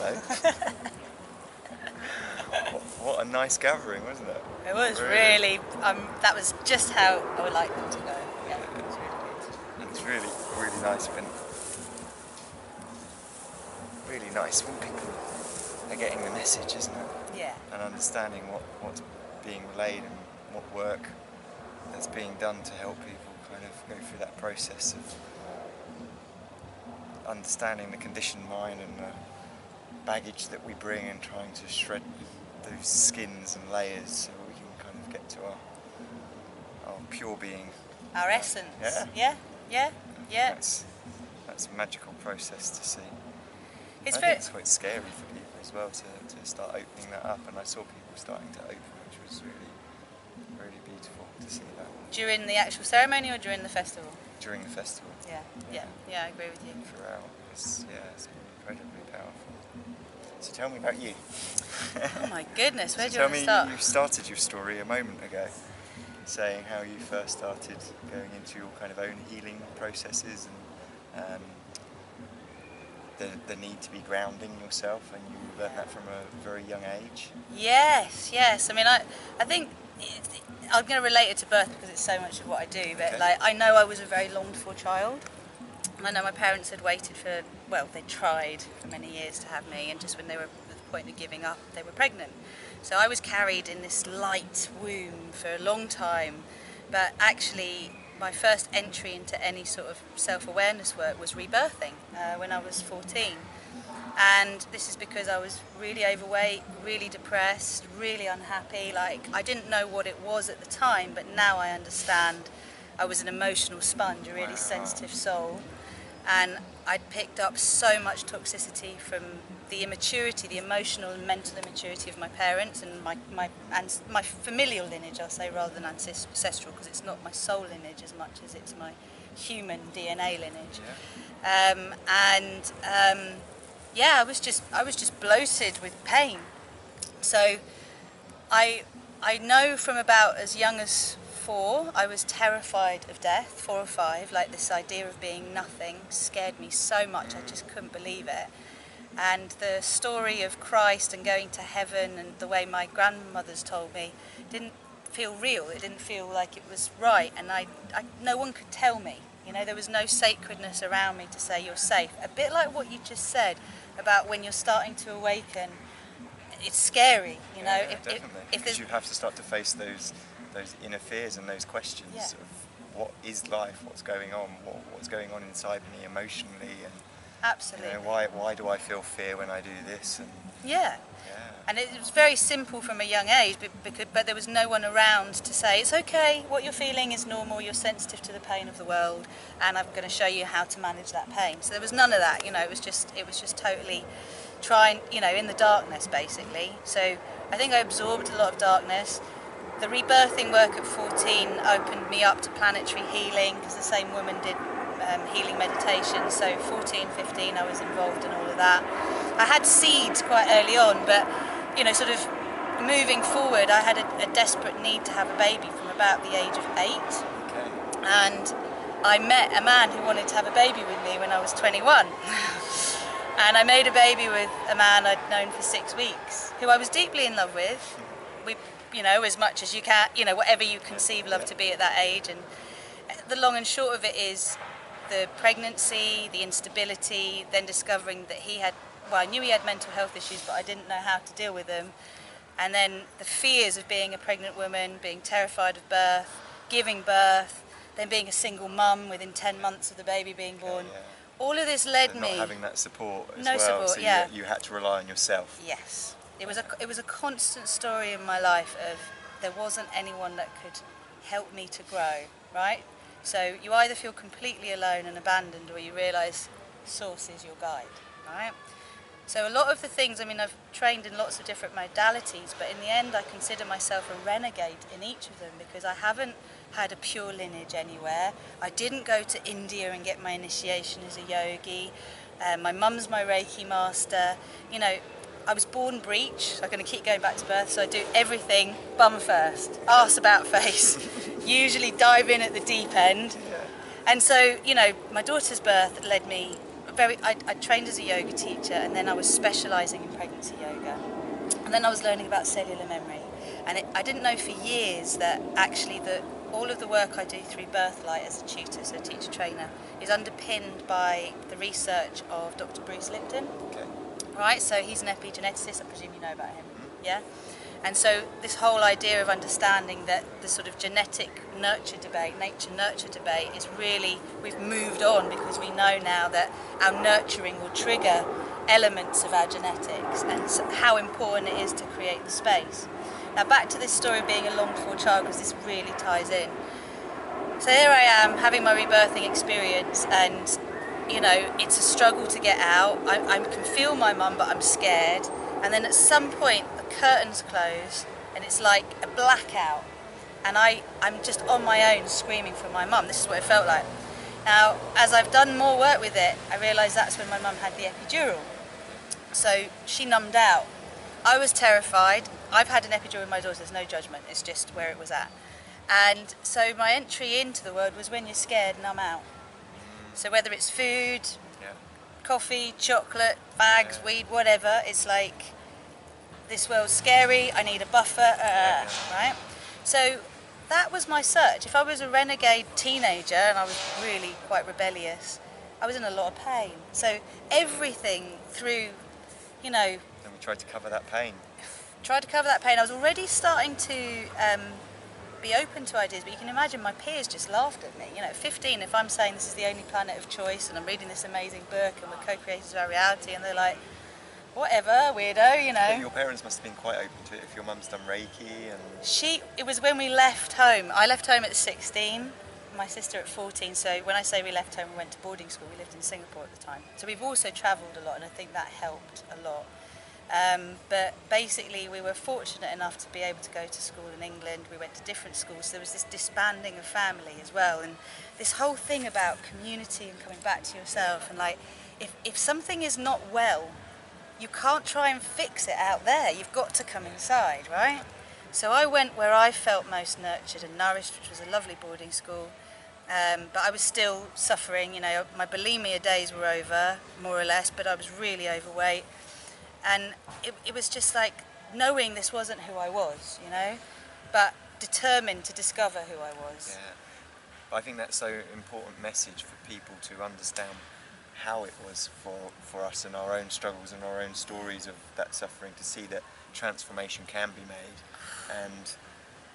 Hello. What a nice gathering, wasn't it? It was really, that was just how I would like them to go. Yeah, it was really good. And it's really, really nice when people are getting the message, isn't it? Yeah. And understanding what's being relayed and what work that's being done to help people kind of go through that process of understanding the conditioned mind and the baggage that we bring and trying to shred those skins and layers so we can kind of get to our pure being. Our essence. Yeah. That's That's a magical process to see. It's I think it's quite scary for people as well to start opening that up, and I saw people starting to open, which was really, really beautiful to see that. During the actual ceremony or during the festival? During the festival. Yeah, I agree with you. Throughout, it's been incredibly powerful. So tell me about you. Oh my goodness, where do you Tell want to me, start? you started your story a moment ago, saying how you first started going into your kind of own healing processes and the need to be grounding yourself, and you learned that from a very young age. Yes. I mean, I think I'm going to relate it to birth because it's so much of what I do. But Okay. like, I know I was a very longed for child. I know my parents had waited for, well, they tried for many years to have me, and just when they were at the point of giving up, they were pregnant. So I was carried in this light womb for a long time, but actually my first entry into any sort of self-awareness work was rebirthing when I was 14. And this is because I was really overweight, really depressed, really unhappy. Like, I didn't know what it was at the time, but now I understand. I was an emotional sponge, a really sensitive soul. And I'd picked up so much toxicity from the immaturity, the emotional and mental immaturity of my parents and my familial lineage, I'll say, rather than ancestral, because it's not my soul lineage as much as it's my human DNA lineage. I was just bloated with pain. So I know from about as young as 4, I was terrified of death, 4 or 5, like this idea of being nothing scared me so much, I just couldn't believe it. And the story of Christ and going to heaven and the way my grandmothers told me didn't feel real, it didn't feel like it was right, and no one could tell me. You know, there was no sacredness around me to say you're safe. A bit like what you just said about when you're starting to awaken, it's scary, you know. Yeah, definitely. Because you have to start to face those inner fears and those questions of what is life, what's going on inside me emotionally, and absolutely. You know, why do I feel fear when I do this? And and it was very simple from a young age, but there was no one around to say it's okay, what you're feeling is normal, you're sensitive to the pain of the world, and I'm going to show you how to manage that pain. So there was none of that, you know. It was just totally trying, you know, in the darkness basically. So I think I absorbed a lot of darkness. The rebirthing work at 14 opened me up to planetary healing, because the same woman did healing meditation. So 14, 15 I was involved in all of that. I had seeds quite early on, but you know, sort of moving forward, I had a desperate need to have a baby from about the age of 8. Okay. And I met a man who wanted to have a baby with me when I was 21. And I made a baby with a man I'd known for 6 weeks, who I was deeply in love with. We, you know, as much as you can, you know, whatever you conceive love to be at that age. And the long and short of it is the pregnancy, the instability, then discovering that he had, well, I knew he had mental health issues, but I didn't know how to deal with them. And then the fears of being a pregnant woman, being terrified of birth, giving birth, then being a single mum within 10 months of the baby being born. All of this led me... Not having that support as no well, support, so you had to rely on yourself. Yes. It was a constant story in my life of there wasn't anyone that could help me to grow, right? So you either feel completely alone and abandoned, or you realise Source is your guide, right? So a lot of the things, I mean, I've trained in lots of different modalities, but in the end I consider myself a renegade in each of them, because I haven't had a pure lineage anywhere. I didn't go to India and get my initiation as a yogi. My mum's my Reiki master. You know, I was born breech, so I'm going to keep going back to birth, so I do everything bum first, arse about face, usually dive in at the deep end. And so, you know, my daughter's birth led me I trained as a yoga teacher, and then I was specialising in pregnancy yoga. And then I was learning about cellular memory. And I didn't know for years that actually all of the work I do through Birthlight as a tutor, so a teacher trainer, is underpinned by the research of Dr. Bruce Lipton. Okay. Right, so he's an epigeneticist, I presume you know about him, yeah? And so this whole idea of understanding that the sort of genetic nurture debate, nature-nurture debate, is really, we've moved on because we know now that our nurturing will trigger elements of our genetics, and so how important it is to create the space. Now back to this story of being a longed-for child, because this really ties in. So here I am having my rebirthing experience, and you know, it's a struggle to get out. I can feel my mum, but I'm scared. And then at some point, the curtains close, and it's like a blackout. And I'm just on my own screaming for my mum. This is what it felt like. Now, as I've done more work with it, I realised that's when my mum had the epidural. So she numbed out. I was terrified. I've had an epidural with my daughter, there's no judgment, it's just where it was at. And so my entry into the world was when you're scared, numb out. So whether it's food, coffee, chocolate, bags, weed, whatever, it's like, this world's scary, I need a buffer, right? So that was my search. If I was a renegade teenager and I was really quite rebellious, I was in a lot of pain. So everything through, you know... And we tried to cover that pain. Tried to cover that pain. I was already starting to be open to ideas, but you can imagine my peers just laughed at me. You know, at 15, if I'm saying this is the only planet of choice and I'm reading this amazing book and we're co-creators of our reality, and they're like, whatever, weirdo, you know. But your parents must have been quite open to it if your mum's done Reiki and... It was when we left home. I left home at 16, my sister at 14, so when I say we left home, we went to boarding school. We lived in Singapore at the time. So we've also travelled a lot, and I think that helped a lot. But basically we were fortunate enough to be able to go to school in England. We went to different schools, so there was this disbanding of family as well, and this whole thing about community and coming back to yourself, and like, if something is not well, you can't try and fix it out there, you've got to come inside, right? So I went where I felt most nurtured and nourished, which was a lovely boarding school, but I was still suffering. You know, my bulimia days were over, more or less, but I was really overweight. And it was just like knowing this wasn't who I was, you know, but determined to discover who I was. Yeah, but I think that's so important message for people to understand how it was for us and our own struggles and our own stories of that suffering, to see that transformation can be made. And,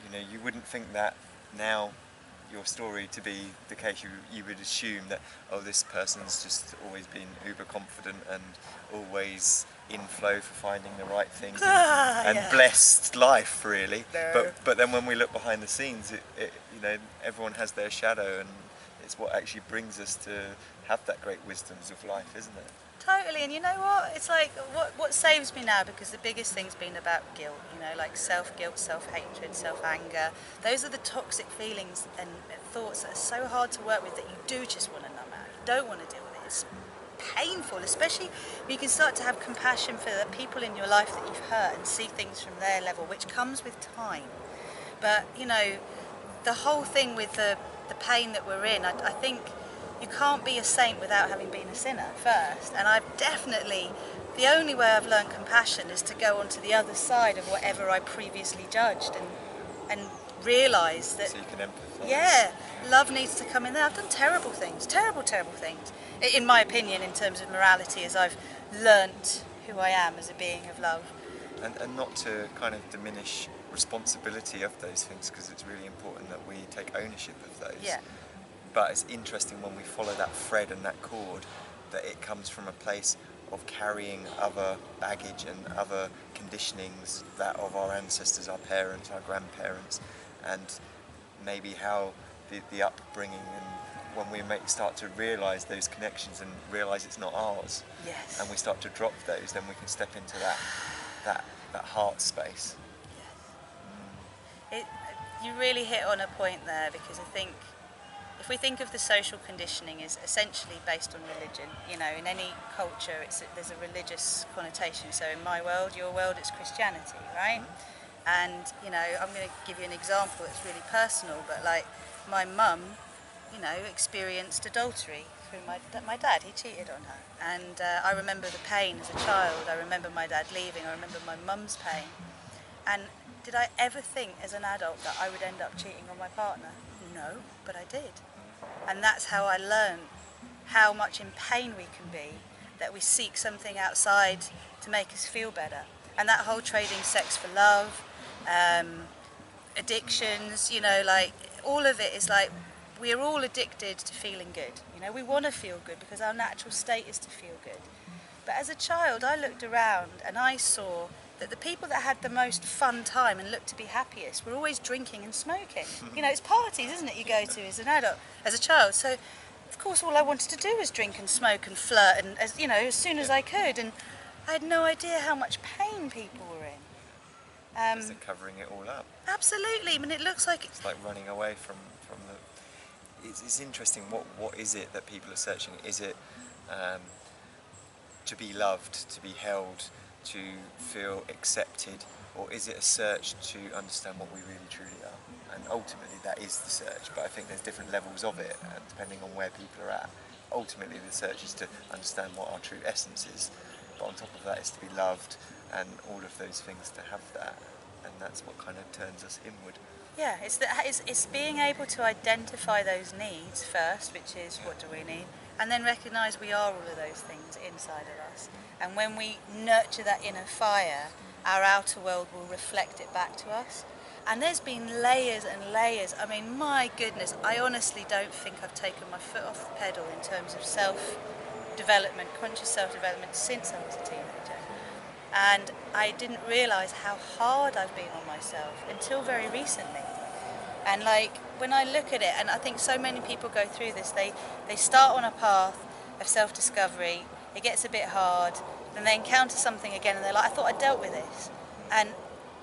you know, you wouldn't think that now your story to be the case. You would assume that, oh, this person's just always been uber confident and always in flow for finding the right things and blessed life, really. No. But then when we look behind the scenes, it you know, everyone has their shadow, and it's what actually brings us to have that great wisdoms of life, isn't it? Totally, and you know what? It's like what saves me now, because the biggest thing's been about guilt, you know, like self-guilt, self-hatred, self-anger. Those are the toxic feelings and thoughts that are so hard to work with, that you do just want to numb out. You don't want to deal with it. It's painful, especially when you can start to have compassion for the people in your life that you've hurt and see things from their level, which comes with time. But, you know, the whole thing with the pain that we're in, I think you can't be a saint without having been a sinner first. And I've definitely, the only way I've learned compassion is to go onto the other side of whatever I previously judged, and realise that... So you can empathise. Yeah, love needs to come in there. I've done terrible things, terrible things, in my opinion, in terms of morality, as I've learnt who I am as a being of love. And not to kind of diminish responsibility of those things, because it's really important that we take ownership of those. Yeah. But it's interesting when we follow that thread and that cord, that it comes from a place of carrying other baggage and other conditionings, that of our ancestors, our parents, our grandparents, and maybe how the upbringing, and when we start to realise those connections and realise it's not ours, Yes. and we start to drop those, then we can step into that heart space. Yes. You really hit on a point there, because I think if we think of the social conditioning as essentially based on religion, you know, in any culture there's a religious connotation. So in my world, your world, it's Christianity, right? And, you know, I'm going to give you an example that's really personal, but like my mum, you know, experienced adultery through my dad. He cheated on her, and I remember the pain as a child. I remember my dad leaving. I remember my mum's pain. And did I ever think as an adult that I would end up cheating on my partner? No, but I did. And that's how I learned how much in pain we can be, that we seek something outside to make us feel better. And that whole trading sex for love, addictions, you know, like all of it is like we're all addicted to feeling good. You know, we want to feel good because our natural state is to feel good. But as a child, I looked around and I saw that the people that had the most fun time and looked to be happiest were always drinking and smoking. You know, it's parties, isn't it, you go to as an adult, as a child. So, of course, all I wanted to do was drink and smoke and flirt, and as you know, as soon as I could. And I had no idea how much pain people were in. Because they're covering it all up. Absolutely. I mean, it looks like it's like running away from the. It's interesting. What is it that people are searching? Is it to be loved, to be held, to feel accepted, or is it a search to understand what we really truly are? And ultimately that is the search, but I think there's different levels of it depending on where people are at. Ultimately the search is to understand what our true essence is, but on top of that is to be loved and all of those things, to have that, and that's what kind of turns us inward. Yeah, it's being able to identify those needs first, which is what do we need, and then recognise we are all of those things inside of us. And when we nurture that inner fire, our outer world will reflect it back to us. And there's been layers and layers. I mean, my goodness, I honestly don't think I've taken my foot off the pedal in terms of self-development, conscious self-development, since I was a teenager. And I didn't realise how hard I've been on myself until very recently. And like, when I look at it, and I think so many people go through this, they start on a path of self-discovery, it gets a bit hard, then they encounter something again and they're like, I thought I dealt with this. And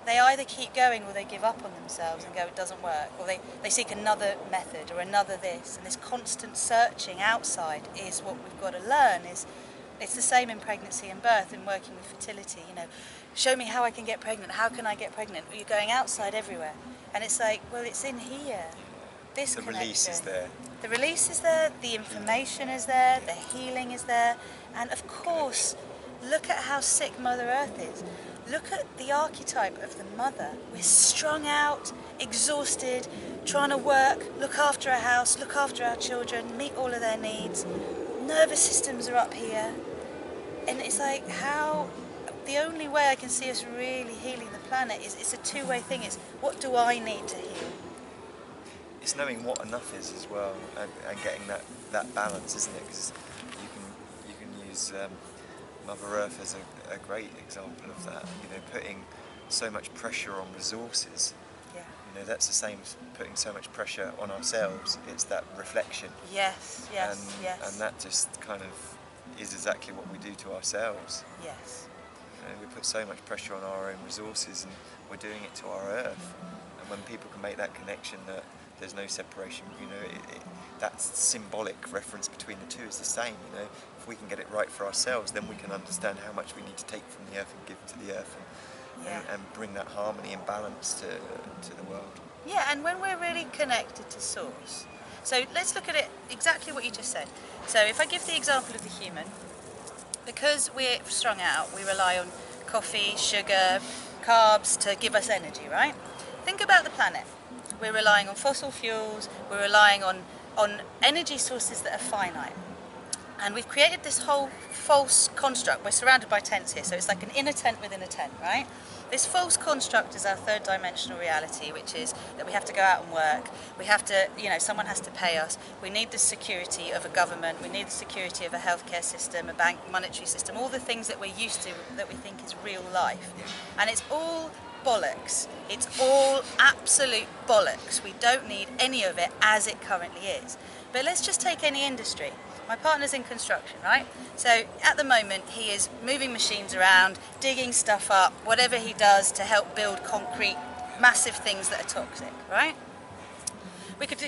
they either keep going or they give up on themselves and go, it doesn't work, or they seek another method or another this. And this constant searching outside is what we've got to learn. It's the same in pregnancy and birth and working with fertility. You know, show me how I can get pregnant, how can I get pregnant? You're going outside everywhere. And it's like, well, it's in here. This the connection. Release is there. The release is there, the information is there, the healing is there, and of course, look at how sick Mother Earth is. Look at the archetype of the mother. We're strung out, exhausted, trying to work, look after our house, look after our children, meet all of their needs. Nervous systems are up here. And it's like how, the only way I can see us really healing the planet is it's a two-way thing. It's what do I need to heal? It's knowing what enough is as well, and getting that balance, isn't it? Because you can use Mother Earth as a great example of that. You know, putting so much pressure on resources. Yeah. You know, that's the same as putting so much pressure on ourselves. It's that reflection. Yes, yes, and, yes. And that just kind of is exactly what we do to ourselves. Yes. You know, we put so much pressure on our own resources, and we're doing it to our Earth. And when people can make that connection that there's no separation, you know, that symbolic reference between the two is the same. You know, if we can get it right for ourselves, then we can understand how much we need to take from the earth and give to the earth, and bring that harmony and balance to the world. Yeah, and when we're really connected to source. So let's look at it exactly what you just said. So if I give the example of the human, because we're strung out, we rely on coffee, sugar, carbs to give us energy, right? Think about the planet. We're relying on fossil fuels, we're relying on energy sources that are finite. And we've created this whole false construct. We're surrounded by tents here, so it's like an inner tent within a tent, right? This false construct is our third dimensional reality, which is that we have to go out and work. We have to, you know, someone has to pay us. We need the security of a government. We need the security of a healthcare system, a bank, monetary system, all the things that we're used to that we think is real life. And it's all bollocks. It's all absolute bollocks. We don't need any of it as it currently is. But let's just take any industry. My partner's in construction, right? So at the moment he is moving machines around, digging stuff up, whatever he does to help build concrete, massive things that are toxic, right? We could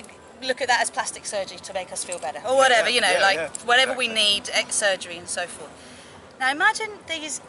look at that as plastic surgery to make us feel better, or whatever, you know, whatever we need, surgery and so forth. Now imagine these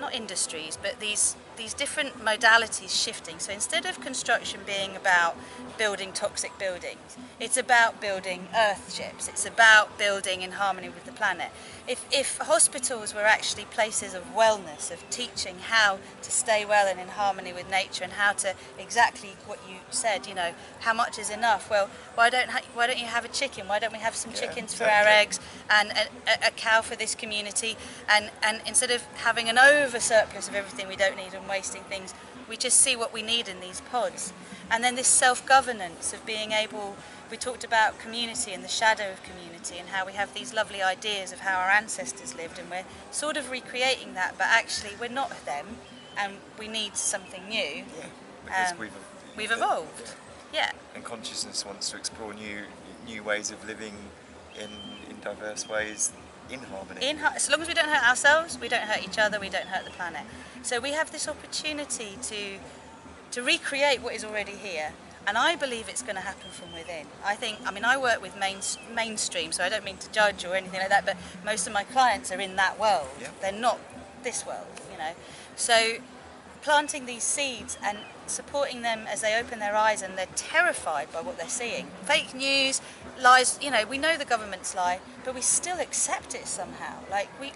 not industries, but these different modalities shifting. So instead of construction being about building toxic buildings, it's about building earth ships. It's about building in harmony with the planet. If hospitals were actually places of wellness, of teaching how to stay well and in harmony with nature, and how to, exactly what you said, you know, how much is enough? Well, why don't you have a chicken? Why don't we have some chickens for our eggs, and a cow for this community? And instead of having an over surplus of everything we don't need and wasting things, we just see what we need in these pods. And then this self-governance of being able, we talked about community and the shadow of community, and how we have these lovely ideas of how our ancestors lived, and we're sort of recreating that, but actually we're not them, and we need something new. Yeah, because we've evolved. Yeah. And consciousness wants to explore new ways of living in diverse ways, in harmony. As long as we don't hurt ourselves, we don't hurt each other, we don't hurt the planet. So we have this opportunity to recreate what is already here. And I believe it's going to happen from within. I work with mainstream, so I don't mean to judge or anything like that, but most of my clients are in that world. Yeah. They're not this world, you know. So planting these seeds and supporting them as they open their eyes and they're terrified by what they're seeing. Fake news, lies, you know, we know the governments lie, but we still accept it somehow. Like, we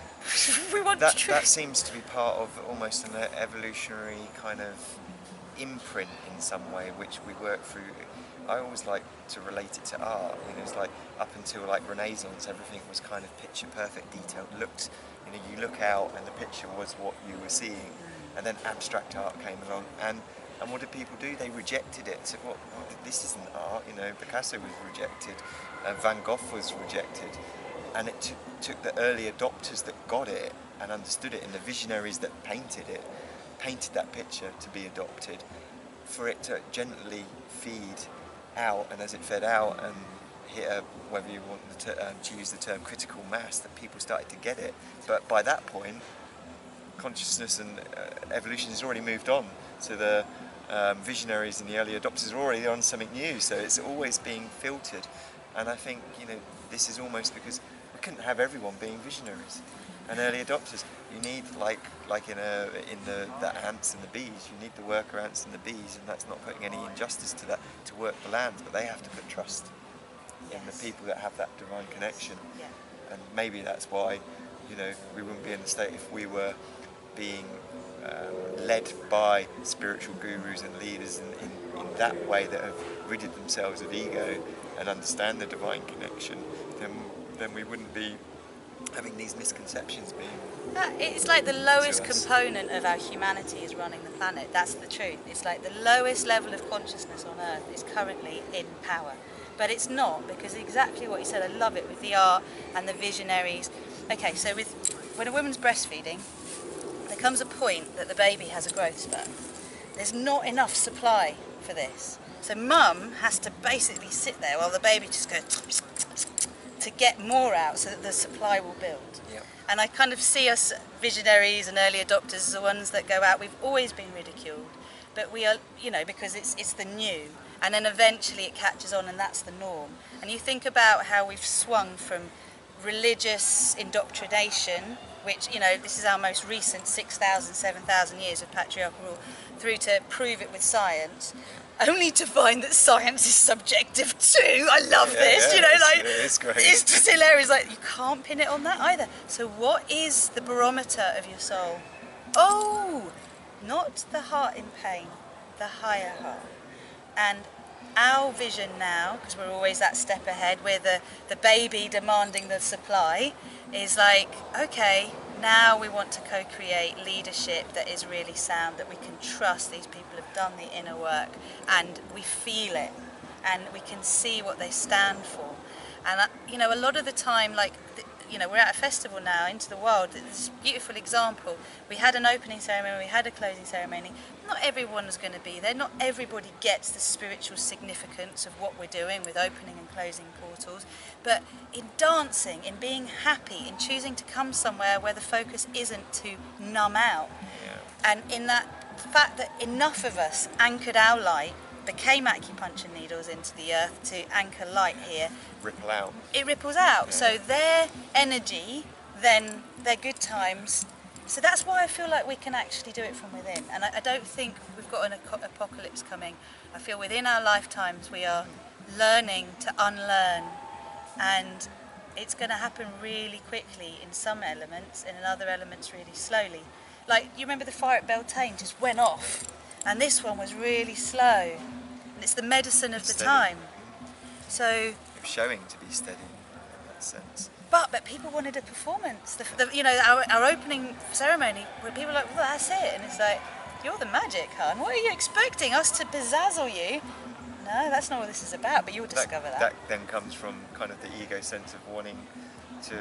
want truth. That seems to be part of almost an evolutionary kind of imprint in some way, which we work through. I always like to relate it to art. You know, it's like up until like Renaissance, everything was kind of picture perfect, detailed looks. You know, you look out and the picture was what you were seeing, and then abstract art came along, and what did people do? They rejected it. Said, "What? This isn't art." You know, Picasso was rejected, Van Gogh was rejected, and it took the early adopters that got it and understood it, and the visionaries that painted that picture to be adopted, for it to gently feed out, and as it fed out and hit whether you want to use the term critical mass, that people started to get it. But by that point, consciousness and evolution has already moved on. So the visionaries and the early adopters are already on something new. So it's always being filtered. And I think, you know, this is almost because we couldn't have everyone being visionaries and early adopters. You need, like in the ants and the bees, you need the worker ants and the bees, and that's not putting any injustice to that, to work the land, but they have to put trust in the people that have that divine connection. Yeah. And maybe that's why, you know, we wouldn't be in the state if we were being led by spiritual gurus and leaders in that way, that have ridded themselves of ego and understand the divine connection. Then we wouldn't be having these misconceptions being... It's like the lowest component of our humanity is running the planet. That's the truth. It's like the lowest level of consciousness on Earth is currently in power. But it's not, because exactly what you said, I love it, with the art and the visionaries. Okay, so when a woman's breastfeeding, there comes a point that the baby has a growth spurt. There's not enough supply for this. So mum has to basically sit there while the baby just goes to get more out, so that the supply will build. Yep. And I kind of see us visionaries and early adopters as the ones that go out. We've always been ridiculed, but we are, you know, because it's the new, and then eventually it catches on, and that's the norm. And you think about how we've swung from religious indoctrination, which, you know, this is our most recent 6,000, 7,000 years of patriarchal rule, through to prove it with science, only to find that science is subjective too. I love this, you know, like, it's great. It's just hilarious, like, you can't pin it on that either. So what is the barometer of your soul? Oh, not the heart in pain, the higher heart. And our vision now, because we're always that step ahead, we're the baby demanding the supply, is like, okay, now we want to co-create leadership that is really sound, that we can trust these people have done the inner work, and we feel it, and we can see what they stand for. And you know, a lot of the time, like, you know, we're at a festival now, Into the Wild. It's a beautiful example. We had an opening ceremony, we had a closing ceremony. Not everyone was going to be there. Not everybody gets the spiritual significance of what we're doing with opening and closing portals. But in dancing, in being happy, in choosing to come somewhere where the focus isn't to numb out, and in that fact that enough of us anchored our light, became acupuncture needles into the earth to anchor light here. Ripple out. It ripples out. So their energy, then their good times, So that's why I feel like we can actually do it from within. And I don't think we've got an apocalypse coming. I feel within our lifetimes we are learning to unlearn, and it's going to happen really quickly in some elements, and in other elements really slowly. Like, you remember the fire at Beltane just went off, and this one was really slow. And it's the medicine of the Steady. time. So, It's showing to be steady in that sense. but people wanted a performance. Our opening ceremony, where people were like, well, that's it. And it's like, you're the magic, hun. What are you expecting? Us to bezazzle you? No, that's not what this is about, but you'll discover that. That then comes from kind of the ego sense of wanting to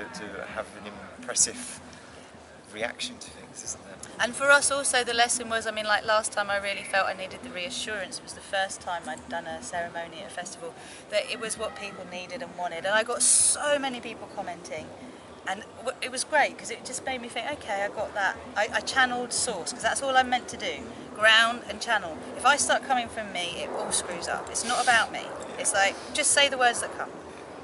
have an impressive reaction to things, isn't it? And for us also, the lesson was, I mean, like last time I really felt I needed the reassurance. It was the first time I'd done a ceremony at a festival, that it was what people needed and wanted. And I got so many people commenting. And it was great, because it just made me think, okay, I got that. I channeled source, because that's all I'm meant to do. Ground and channel. If I start coming from me, it all screws up. It's not about me. It's like, just say the words that come.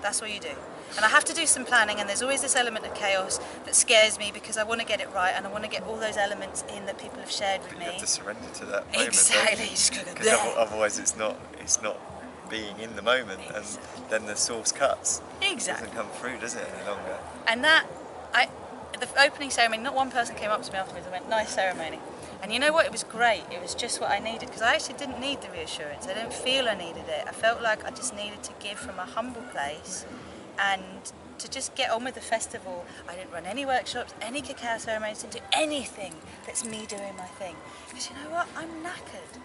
That's what you do. And I have to do some planning, and there's always this element of chaos that scares me, because I want to get it right, and I want to get all those elements in that people have shared with But me. you have to surrender to that moment. Exactly. You just gotta go, Because otherwise it's not being in the moment, and then the source cuts. Exactly. It doesn't come through, does it, any longer? And the opening ceremony, not one person came up to me afterwards and went, nice ceremony. And you know what, it was great. It was just what I needed, because I actually didn't need the reassurance. I didn't feel I needed it. I felt like I just needed to give from a humble place and to just get on with the festival. I didn't run any workshops, any cacao ceremonies, didn't do anything that's me doing my thing. Because you know what, I'm knackered.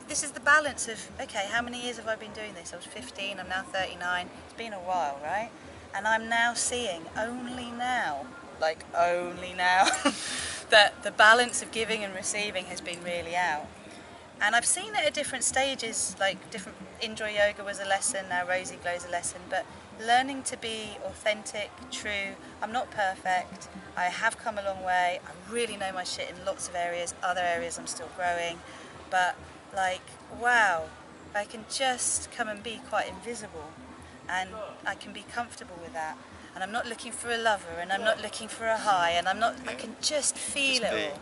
This is the balance of, okay, how many years have I been doing this? I was 15, I'm now 39. It's been a while, right? And I'm now seeing, only now, that the balance of giving and receiving has been really out. And I've seen it at different stages, like different, Enjoy Yoga was a lesson, now Rozy Glow's a lesson, but learning to be authentic, true. I'm not perfect, I have come a long way, I really know my shit in lots of areas, other areas I'm still growing, but like, wow, I can just come and be quite invisible, and I can be comfortable with that. And I'm not looking for a lover, and I'm not looking for a high, and I can just feel it all.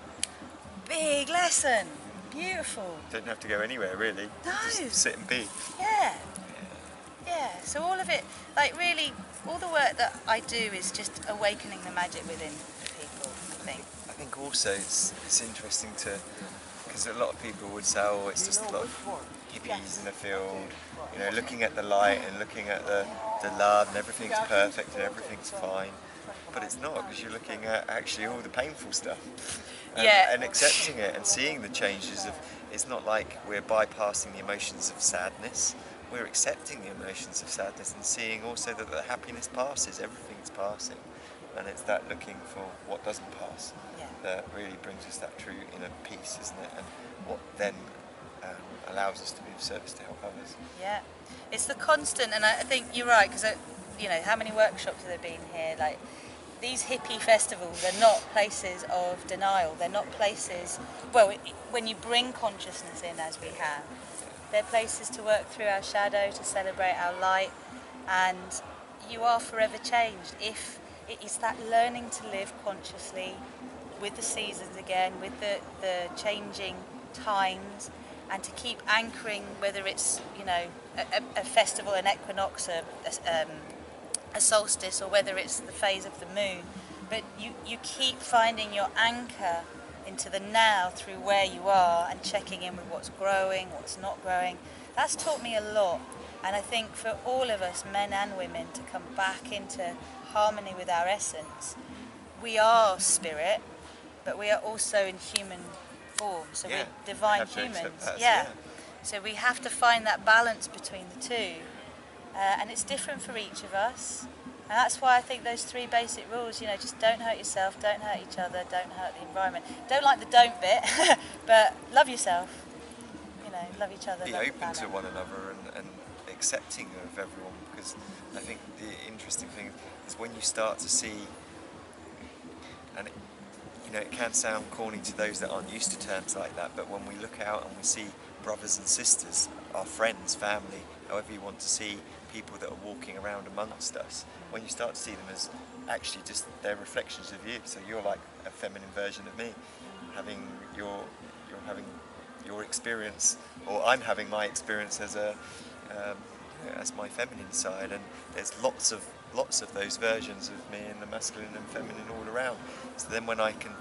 Big lesson. Beautiful. Don't have to go anywhere, really. No. Just sit and be. Yeah. Yeah. So all of it, like really, all the work that I do is just awakening the magic within people, I think. I think also it's interesting to, because a lot of people would say, oh, it's just a lot of hippies in the field, you know, looking at the light and looking at the love and everything's perfect and everything's fine. But it's not, because you're looking at actually all the painful stuff. And accepting it and seeing the changes of, it's not like we're bypassing the emotions of sadness, we're accepting the emotions of sadness and seeing also that the happiness passes, everything's passing. And it's that looking for what doesn't pass that really brings us that true inner peace, isn't it? And what then allows us to be of service to help others. Yeah, it's the constant, and I think you're right, because you know, how many workshops have there been here? Like, these hippie festivals are not places of denial. They're not places, well, when you bring consciousness in, as we have, they're places to work through our shadow, to celebrate our light, and you are forever changed. If it is that learning to live consciously with the seasons again, with the changing times, and to keep anchoring, whether it's, you know, a festival, an equinox, a solstice, or whether it's the phase of the moon, but you keep finding your anchor into the now through where you are and checking in with what's growing, what's not growing. That's taught me a lot, and I think for all of us, men and women, to come back into harmony with our essence. We are spirit, but we are also in human form, so we're divine humans. So we have to find that balance between the two. And it's different for each of us, and that's why I think those three basic rules, you know, just don't hurt yourself, don't hurt each other, don't hurt the environment. Don't like the don't bit, but love yourself, you know, love each other. Be love open to one another and accepting of everyone, because I think the interesting thing is when you start to see, and you know, it can sound corny to those that aren't used to terms like that, but when we look out and we see brothers and sisters, our friends, family, however you want to see people that are walking around amongst us, when you start to see them as actually just they're reflections of you. So you're like a feminine version of me, having you're having your experience, or I'm having my experience as a as my feminine side, and there's lots of those versions of me in the masculine and feminine all around. So then when I can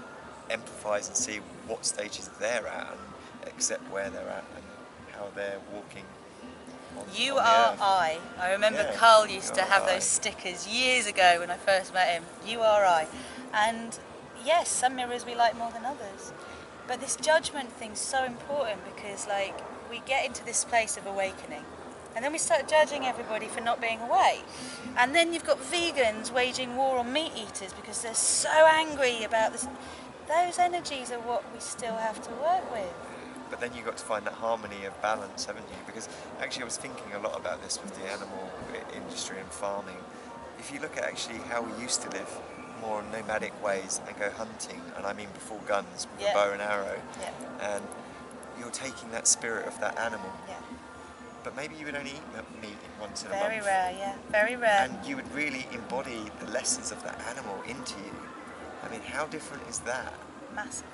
empathise and see what stages they're at and accept where they're at and how they're walking You on the are earth. I remember Yeah, Carl used you to are have I. those stickers years ago when I first met him. You are I. And yes, some mirrors we like more than others. But this judgment thing's so important because like we get into this place of awakening and then we start judging everybody for not being awake. And then you've got vegans waging war on meat eaters because they're so angry about this. Those energies are what we still have to work with. But then you've got to find that harmony of balance, haven't you? Because actually I was thinking a lot about this with the animal industry and farming. If you look at actually how we used to live more nomadic ways and go hunting, and I mean before guns, with a bow and arrow, and you're taking that spirit of that animal. Yeah. But maybe you would only eat meat once in a Very month. rare, yeah. Very rare. And you would really embody the lessons of that animal into you. I mean, how different is that? Massive.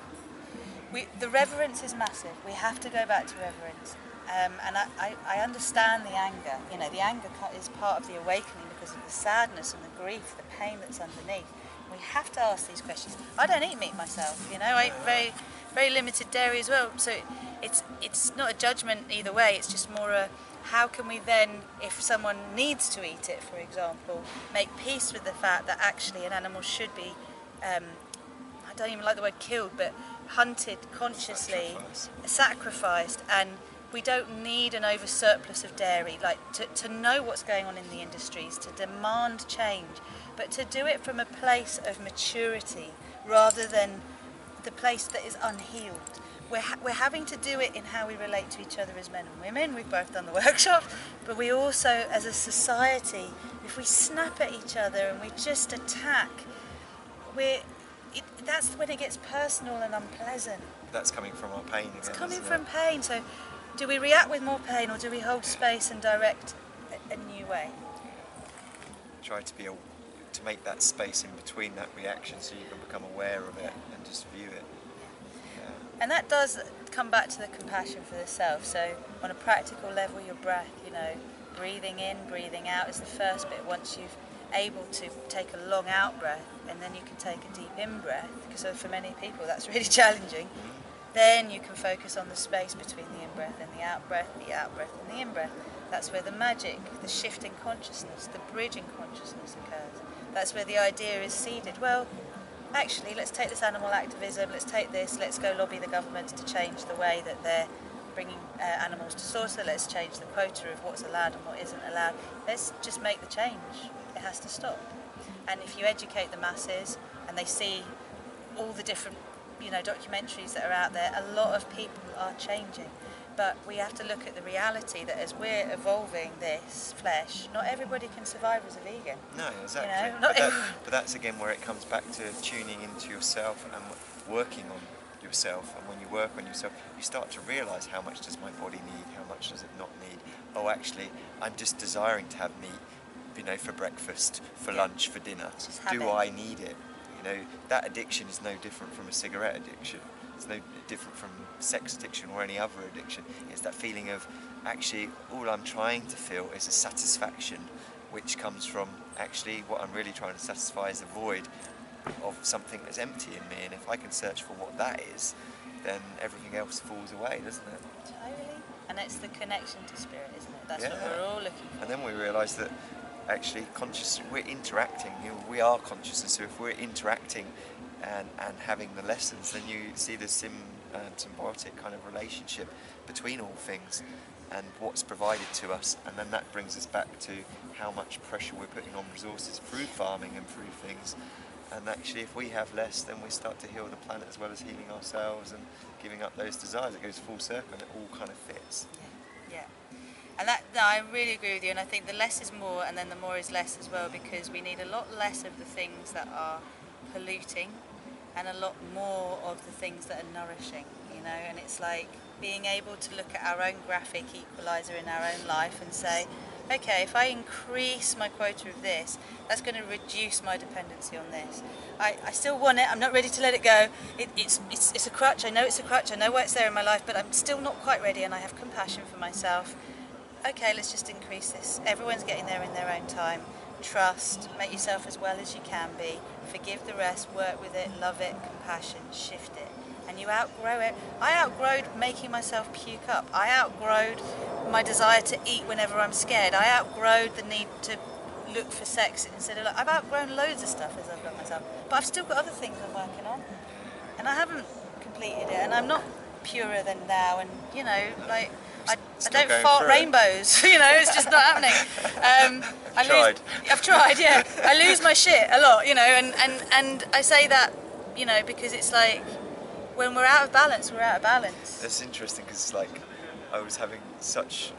The reverence is massive. We have to go back to reverence. And I understand the anger. You know, the anger is part of the awakening because of the sadness and the grief, the pain that's underneath. We have to ask these questions. I don't eat meat myself, you know, I eat very limited dairy as well. So it's not a judgment either way, it's just more a how can we then, if someone needs to eat it, for example, make peace with the fact that actually an animal should be, I don't even like the word killed, but hunted consciously, sacrificed, and we don't need an over surplus of dairy, like to know what's going on in the industries, to demand change, but to do it from a place of maturity rather than the place that is unhealed. We're having to do it in how we relate to each other as men and women. We've both done the workshop, but we also, as a society, if we snap at each other and we just attack, that's when it gets personal and unpleasant. That's coming from our pain again. It's coming from pain. So, do we react with more pain, or do we hold space and direct a new way? Try to to make that space in between that reaction, so you can become aware of it and just view it. Yeah. And that does come back to the compassion for the self. So, on a practical level, your breath, you know, breathing in, breathing out is the first bit. Once you've able to take a long out breath, and then you can take a deep in breath, because for many people that's really challenging. Then you can focus on the space between the in breath and the out breath and the in breath. That's where the magic, the shift in consciousness, the bridge in consciousness occurs. That's where the idea is seeded. Well, actually, let's take this animal activism, let's take this, let's go lobby the governments to change the way that they're bringing animals to slaughter, let's change the quota of what's allowed and what isn't allowed. Let's just make the change. It has to stop. And if you educate the masses and they see all the different, you know, documentaries that are out there, a lot of people are changing. But we have to look at the reality that as we're evolving this flesh, not everybody can survive as a vegan. No, exactly. You know, but that's again where it comes back to tuning into yourself and working on yourself. And when you work on yourself, you start to realise how much does my body need, how much does it not need. Oh, actually, I'm just desiring to have meat, you know, for breakfast, for lunch, for dinner. Do I need it? You know, that addiction is no different from a cigarette addiction. It's no different from sex addiction or any other addiction. It's that feeling of actually all I'm trying to feel is a satisfaction, which comes from actually what I'm really trying to satisfy is a void of something that's empty in me. And if I can search for what that is, then everything else falls away, doesn't it? Totally. And it's the connection to spirit, isn't it? That's what we're all looking for. And then we realise that actually we're interacting, you know, we are consciousness, so if we're interacting and having the lessons, then you see the symbiotic kind of relationship between all things and what's provided to us, and then that brings us back to how much pressure we're putting on resources through farming and through things. And actually if we have less, then we start to heal the planet as well as healing ourselves and giving up those desires. It goes full circle and it all kind of fits. Yeah. And I really agree with you, and I think the less is more and then the more is less as well, because we need a lot less of the things that are polluting and a lot more of the things that are nourishing, you know. And it's like being able to look at our own graphic equalizer in our own life and say, okay, if I increase my quota of this, that's going to reduce my dependency on this. I still want it, I'm not ready to let it go. It's a crutch, I know it's a crutch, I know why it's there in my life, but I'm still not quite ready, and I have compassion for myself. Okay, let's just increase this. Everyone's getting there in their own time. Trust, make yourself as well as you can be, forgive the rest, work with it, love it, compassion, shift it. And you outgrow it. I outgrowed making myself puke up. I outgrowed my desire to eat whenever I'm scared. I outgrowed the need to look for sex instead of I've outgrown loads of stuff as I've done myself. But I've still got other things I'm working on. And I haven't completed it, and I'm not purer than thou, and you know, like I don't fart rainbows. You know, it's just not happening. I've tried, yeah. I lose my shit a lot, you know, and I say that, you know, because it's like when we're out of balance, we're out of balance. That's interesting, because like I was having such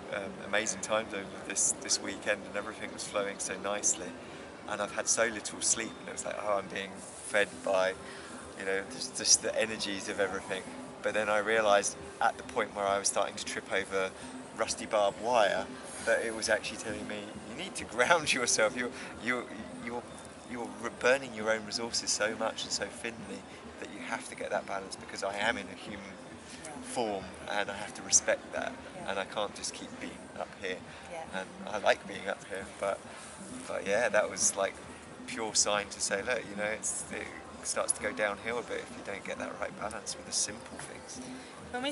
amazing times over this weekend, and everything was flowing so nicely, and I've had so little sleep, and it was like, oh, I'm being fed by, you know, just the energies of everything. But then I realised at the point where I was starting to trip over rusty barbed wire, that it was actually telling me, you need to ground yourself. You're burning your own resources so much and so thinly that you have to get that balance, because I am in a human form and I have to respect that, and I can't just keep being up here. And I like being up here, but yeah, that was like pure sign to say, look, you know, it starts to go downhill a bit if you don't get that right balance with the simple things. When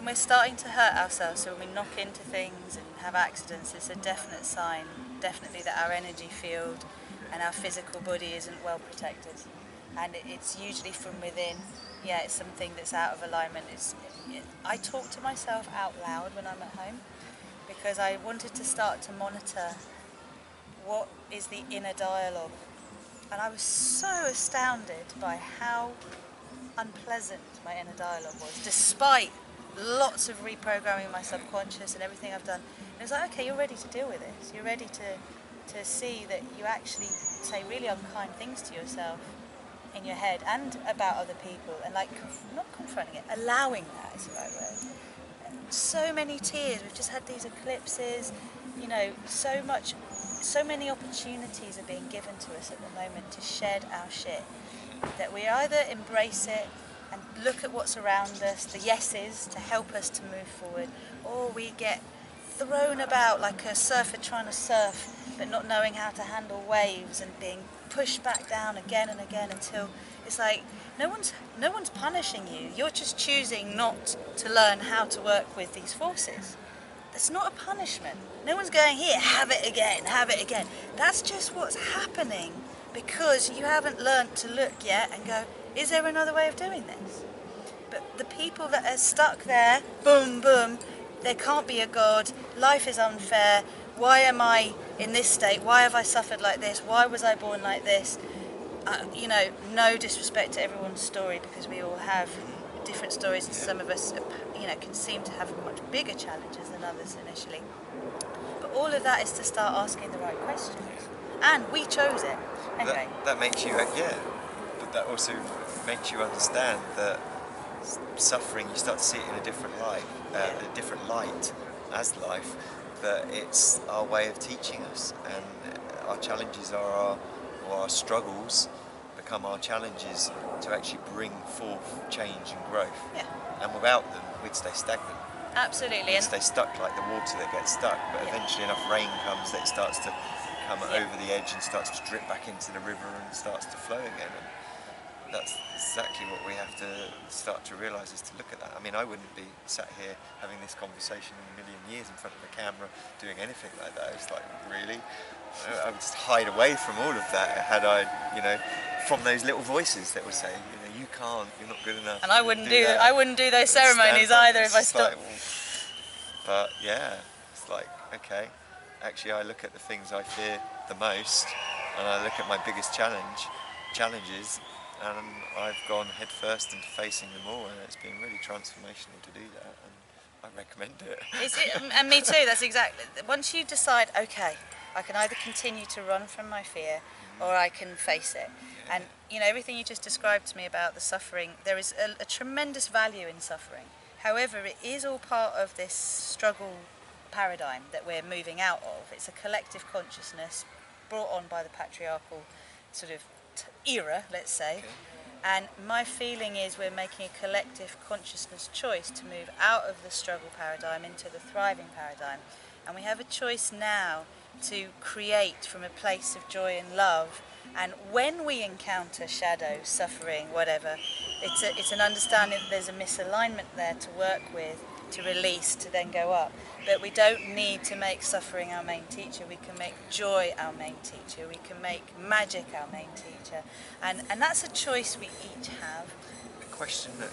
we're starting to hurt ourselves, so when we knock into things and have accidents, it's a definite sign, definitely, that our energy field and our physical body isn't well protected. And it's usually from within. Yeah, it's something that's out of alignment. I talk to myself out loud when I'm at home, because I wanted to start to monitor what is the inner dialogue. And I was so astounded by how unpleasant my inner dialogue was, despite lots of reprogramming my subconscious and everything I've done. And it was like, okay, you're ready to deal with this. You're ready to see that you actually say really unkind things to yourself in your head and about other people, and like not confronting it, allowing that is the right word. So many tears. We've just had these eclipses, you know, so many opportunities are being given to us at the moment to shed our shit, that we either embrace it and look at what's around us, the yeses, to help us to move forward, or we get thrown about like a surfer trying to surf but not knowing how to handle waves and being pushed back down again and again, until it's like no one's punishing you. You're just choosing not to learn how to work with these forces. It's not a punishment. No one's going, here, have it again, have it again. That's just what's happening because you haven't learnt to look yet and go, is there another way of doing this? But the people that are stuck there, boom, boom, there can't be a God, life is unfair, why am I in this state, why have I suffered like this, why was I born like this? You know, no disrespect to everyone's story, because we all have different stories, and some of us, you know, can seem to have much bigger challenges than others initially. But all of that is to start asking the right questions, and we chose it. Anyway. That makes you, yeah, but that also makes you understand that suffering, you start to see it in a different light, as life, that it's our way of teaching us, and our challenges are our struggles become our challenges to actually bring forth change and growth. Yeah. And without them, we'd stay stagnant. Absolutely. We'd stay stuck like the water that gets stuck, but eventually enough rain comes that it starts to come over the edge and starts to drip back into the river and starts to flow again. And that's exactly what we have to start to realise, is to look at that. I mean, I wouldn't be sat here having this conversation in a million years in front of a camera doing anything like that. It's like, really? I would just hide away from all of that had I, you know, from those little voices that would say, you know, you can't, you're not good enough. And I wouldn't do those ceremonies either if I stopped. Like, but yeah, it's like, okay, actually I look at the things I fear the most, and I look at my biggest challenges, and I've gone head first into facing them all, and it's been really transformational to do that, and I recommend it. And me too, that's exactly, once you decide, okay, I can either continue to run from my fear, or I can face it. Yeah. And you know, everything you just described to me about the suffering, there is a tremendous value in suffering. However, it is all part of this struggle paradigm that we're moving out of. It's a collective consciousness brought on by the patriarchal sort of era, let's say. Okay. And my feeling is we're making a collective consciousness choice to move out of the struggle paradigm into the thriving paradigm. And we have a choice now to create from a place of joy and love. And when we encounter shadow, suffering, whatever, it's an understanding that there's a misalignment there to work with, to release, to then go up. But we don't need to make suffering our main teacher. We can make joy our main teacher. We can make magic our main teacher. And that's a choice we each have. The question that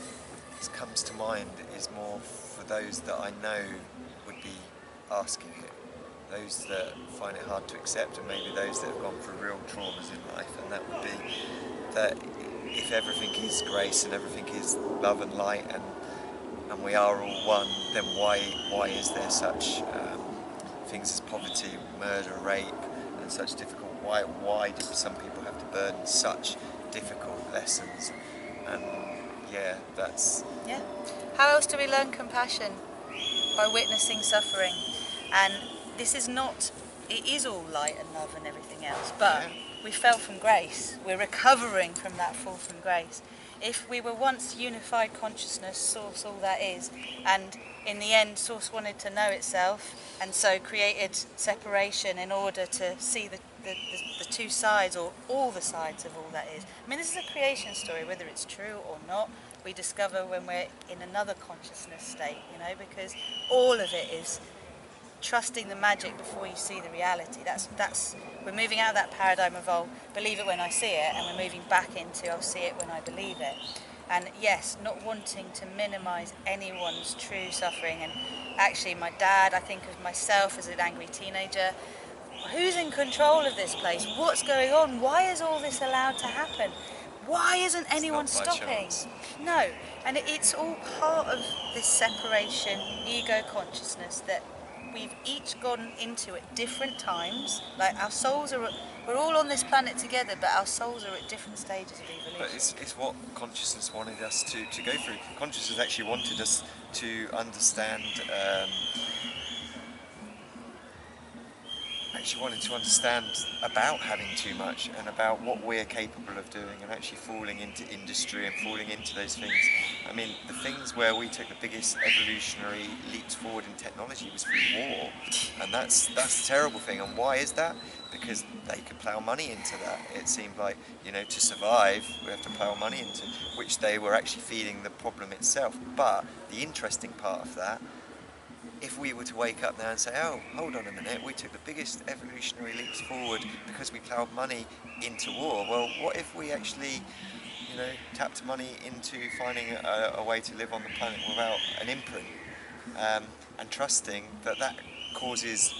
comes to mind is more for those that I know would be asking it. Those that find it hard to accept, and maybe those that have gone through real traumas in life, and that would be that if everything is grace and everything is love and light and we are all one, then why is there such things as poverty, murder, rape, and such difficult? Why do some people have to burden such difficult lessons? And yeah, that's Yeah. How else do we learn compassion? By witnessing suffering. And this is not, it is all light and love and everything else, but yeah. we fell from grace. We're recovering from that fall from grace. If we were once unified consciousness, Source all that is, and in the end Source wanted to know itself, and so created separation in order to see the two sides, or all the sides of all that is. I mean, this is a creation story, whether it's true or not, we discover when we're in another consciousness state, you know, because all of it is trusting the magic before you see the reality. That's we're moving out of that paradigm of, I'll believe it when I see it, and we're moving back into, I'll see it when I believe it. And yes, not wanting to minimize anyone's true suffering. And actually my dad, I think of myself as an angry teenager, who's in control of this place? What's going on? Why is all this allowed to happen? Why isn't anyone stopping? No, and it's all part of this separation, ego consciousness that we've each gone into at different times. Like our souls are, we're all on this planet together, but our souls are at different stages of evolution. But it's what consciousness wanted us to go through. Consciousness actually wanted us to understand. Actually wanted to understand about having too much and about what we're capable of doing, and actually falling into industry and falling into those things. I mean, the things where we took the biggest evolutionary leaps forward in technology was through war, and that's the terrible thing. And why is that? Because they could plough money into that. It seemed like, you know, to survive we have to plough money into, which they were actually feeding the problem itself. But the interesting part of that, if we were to wake up now and say, oh, hold on a minute, we took the biggest evolutionary leaps forward because we ploughed money into war. Well, what if we actually, you know, tapped money into finding a way to live on the planet without an imprint, and trusting that that causes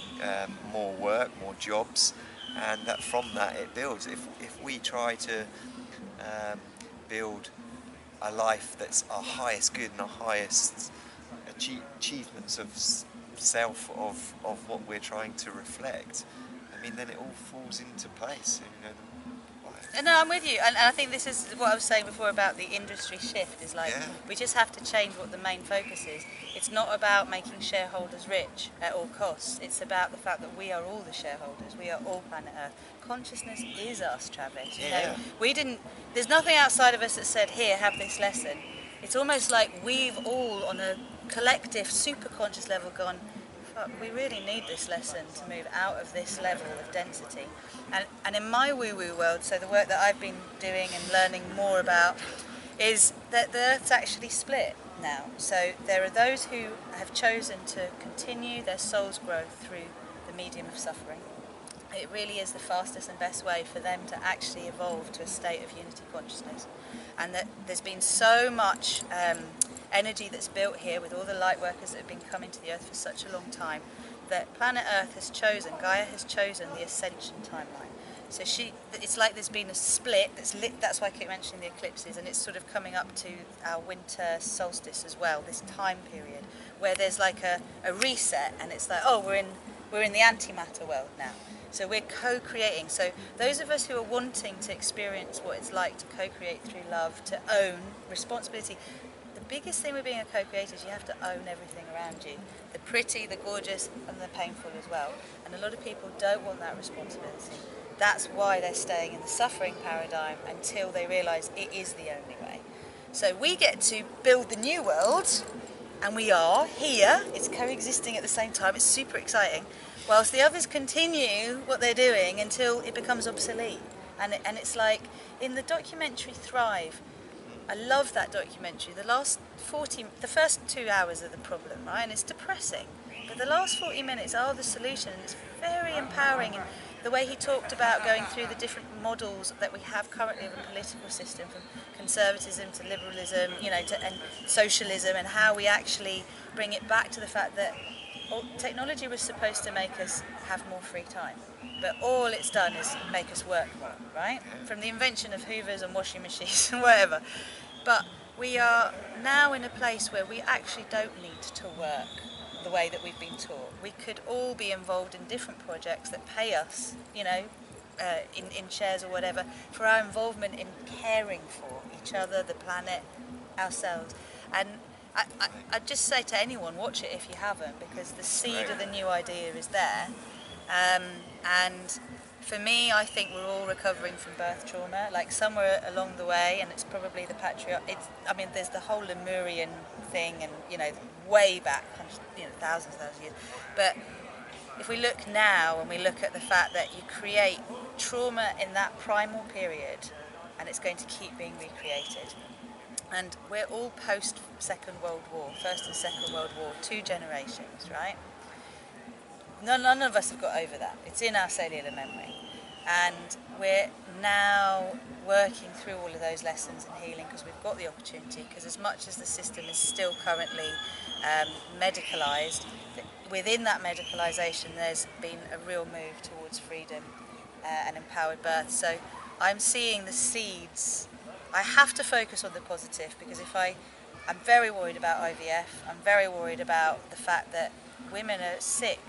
more work, more jobs, and that from that it builds. If we try to build a life that's our highest good and our highest achievements of self, of what we're trying to reflect, I mean, then it all falls into place. You know, No, I'm with you, and I think this is what I was saying before about the industry shift, is like, yeah. we just have to change what the main focus is. It's not about making shareholders rich at all costs, it's about the fact that we are all the shareholders, we are all planet Earth. Consciousness is us, Travis. You know, there's nothing outside of us that said, here, have this lesson. It's almost like we've all, on a collective, super conscious level, gone, fuck, we really need this lesson to move out of this level of density. And in my woo-woo world, so the work that I've been doing and learning more about, is that the Earth's actually split now. So there are those who have chosen to continue their soul's growth through the medium of suffering. It really is the fastest and best way for them to actually evolve to a state of unity consciousness. And that there's been so much energy that's built here with all the light workers that have been coming to the Earth for such a long time, that planet Earth has chosen, Gaia has chosen the ascension timeline. So it's like there's been a split that's lit. That's why I keep mentioning the eclipses, and it's sort of coming up to our winter solstice as well, this time period where there's like a reset, and it's like, oh, we're in the antimatter world now. So we're co-creating. So those of us who are wanting to experience what it's like to co-create through love, to own responsibility, the biggest thing with being a co-creator is you have to own everything around you. The pretty, the gorgeous, and the painful as well. And a lot of people don't want that responsibility. That's why they're staying in the suffering paradigm until they realise it is the only way. So we get to build the new world, and we are here. It's coexisting at the same time. It's super exciting. Whilst the others continue what they're doing until it becomes obsolete. And it's like in the documentary Thrive, I love that documentary. The first 2 hours are the problem, right? And it's depressing. But the last 40 minutes are the solution. And it's very empowering. And the way he talked about going through the different models that we have currently of a political system, from conservatism to liberalism, and socialism, and how we actually bring it back to the fact that technology was supposed to make us have more free time. But all it's done is make us work more, right? From the invention of hoovers and washing machines and whatever. But we are now in a place where we actually don't need to work the way that we've been taught. We could all be involved in different projects that pay us, in shares or whatever, for our involvement in caring for each other, the planet, ourselves. And I'd just say to anyone, watch it if you haven't, because the seed of the new idea is there. And for me, I think we're all recovering from birth trauma, like somewhere along the way, and it's probably the there's the whole Lemurian thing, and way back, thousands of years. But if we look now and we look at the fact that you create trauma in that primal period, and it's going to keep being recreated. And we're all post Second World War, First and Second World War, 2 generations, right? None of us have got over that. It's in our cellular memory. And we're now working through all of those lessons and healing because we've got the opportunity, because as much as the system is still currently medicalised, within that medicalisation there's been a real move towards freedom and empowered birth. So I'm seeing the seeds. I have to focus on the positive, because I'm very worried about IVF. I'm very worried about the fact that women are sick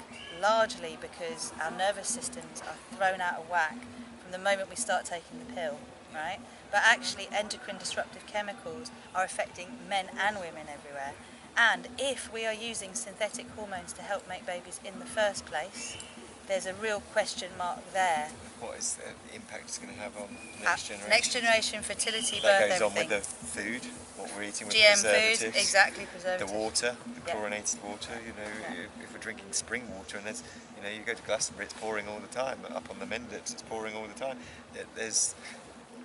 largely because our nervous systems are thrown out of whack from the moment we start taking the pill, right? But actually endocrine disruptive chemicals are affecting men and women everywhere. And if we are using synthetic hormones to help make babies in the first place, there's a real question mark there. What is the impact it's going to have on next generation? Next generation, fertility, that birth, goes everything. on with the food, what we're eating with GM preservatives. food, exactly, preservatives. The water, the Yeah. chlorinated water, if we're drinking spring water, and there's, you go to Glastonbury, it's pouring all the time, but up on the Mendips, it's pouring all the time.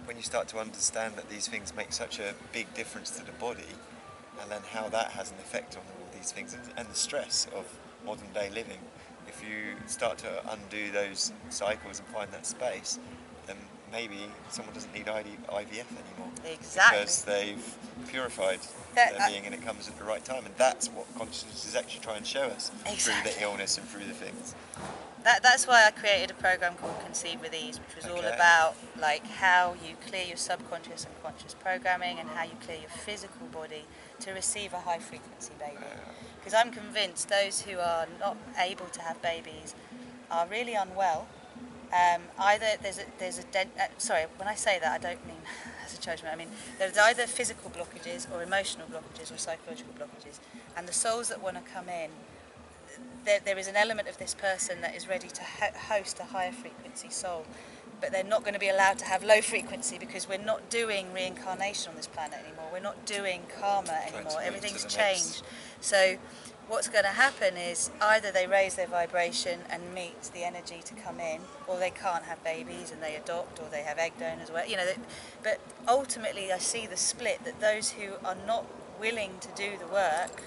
When you start to understand that these things make such a big difference to the body, and then how that has an effect on all these things, and the stress of modern day living, if you start to undo those cycles and find that space, then maybe someone doesn't need IVF anymore. Exactly. Because they've purified That- their being, and it comes at the right time. And that's what consciousness is actually trying to show us through the illness and through the things. That's why I created a program called Conceive with Ease, which was all about how you clear your subconscious and conscious programming, and how you clear your physical body to receive a high frequency baby. Because I'm convinced those who are not able to have babies are really unwell. Either when I say that, I don't mean as a judgment. I mean there's either physical blockages or emotional blockages or psychological blockages, and the souls that want to come in, there is an element of this person that is ready to host a higher frequency soul, but they're not going to be allowed to have low frequency, because we're not doing reincarnation on this planet anymore. We're not doing karma anymore. Everything's changed. So what's going to happen is either they raise their vibration and meet the energy to come in, or they can't have babies and they adopt, or they have egg donors, but ultimately I see the split, that those who are not willing to do the work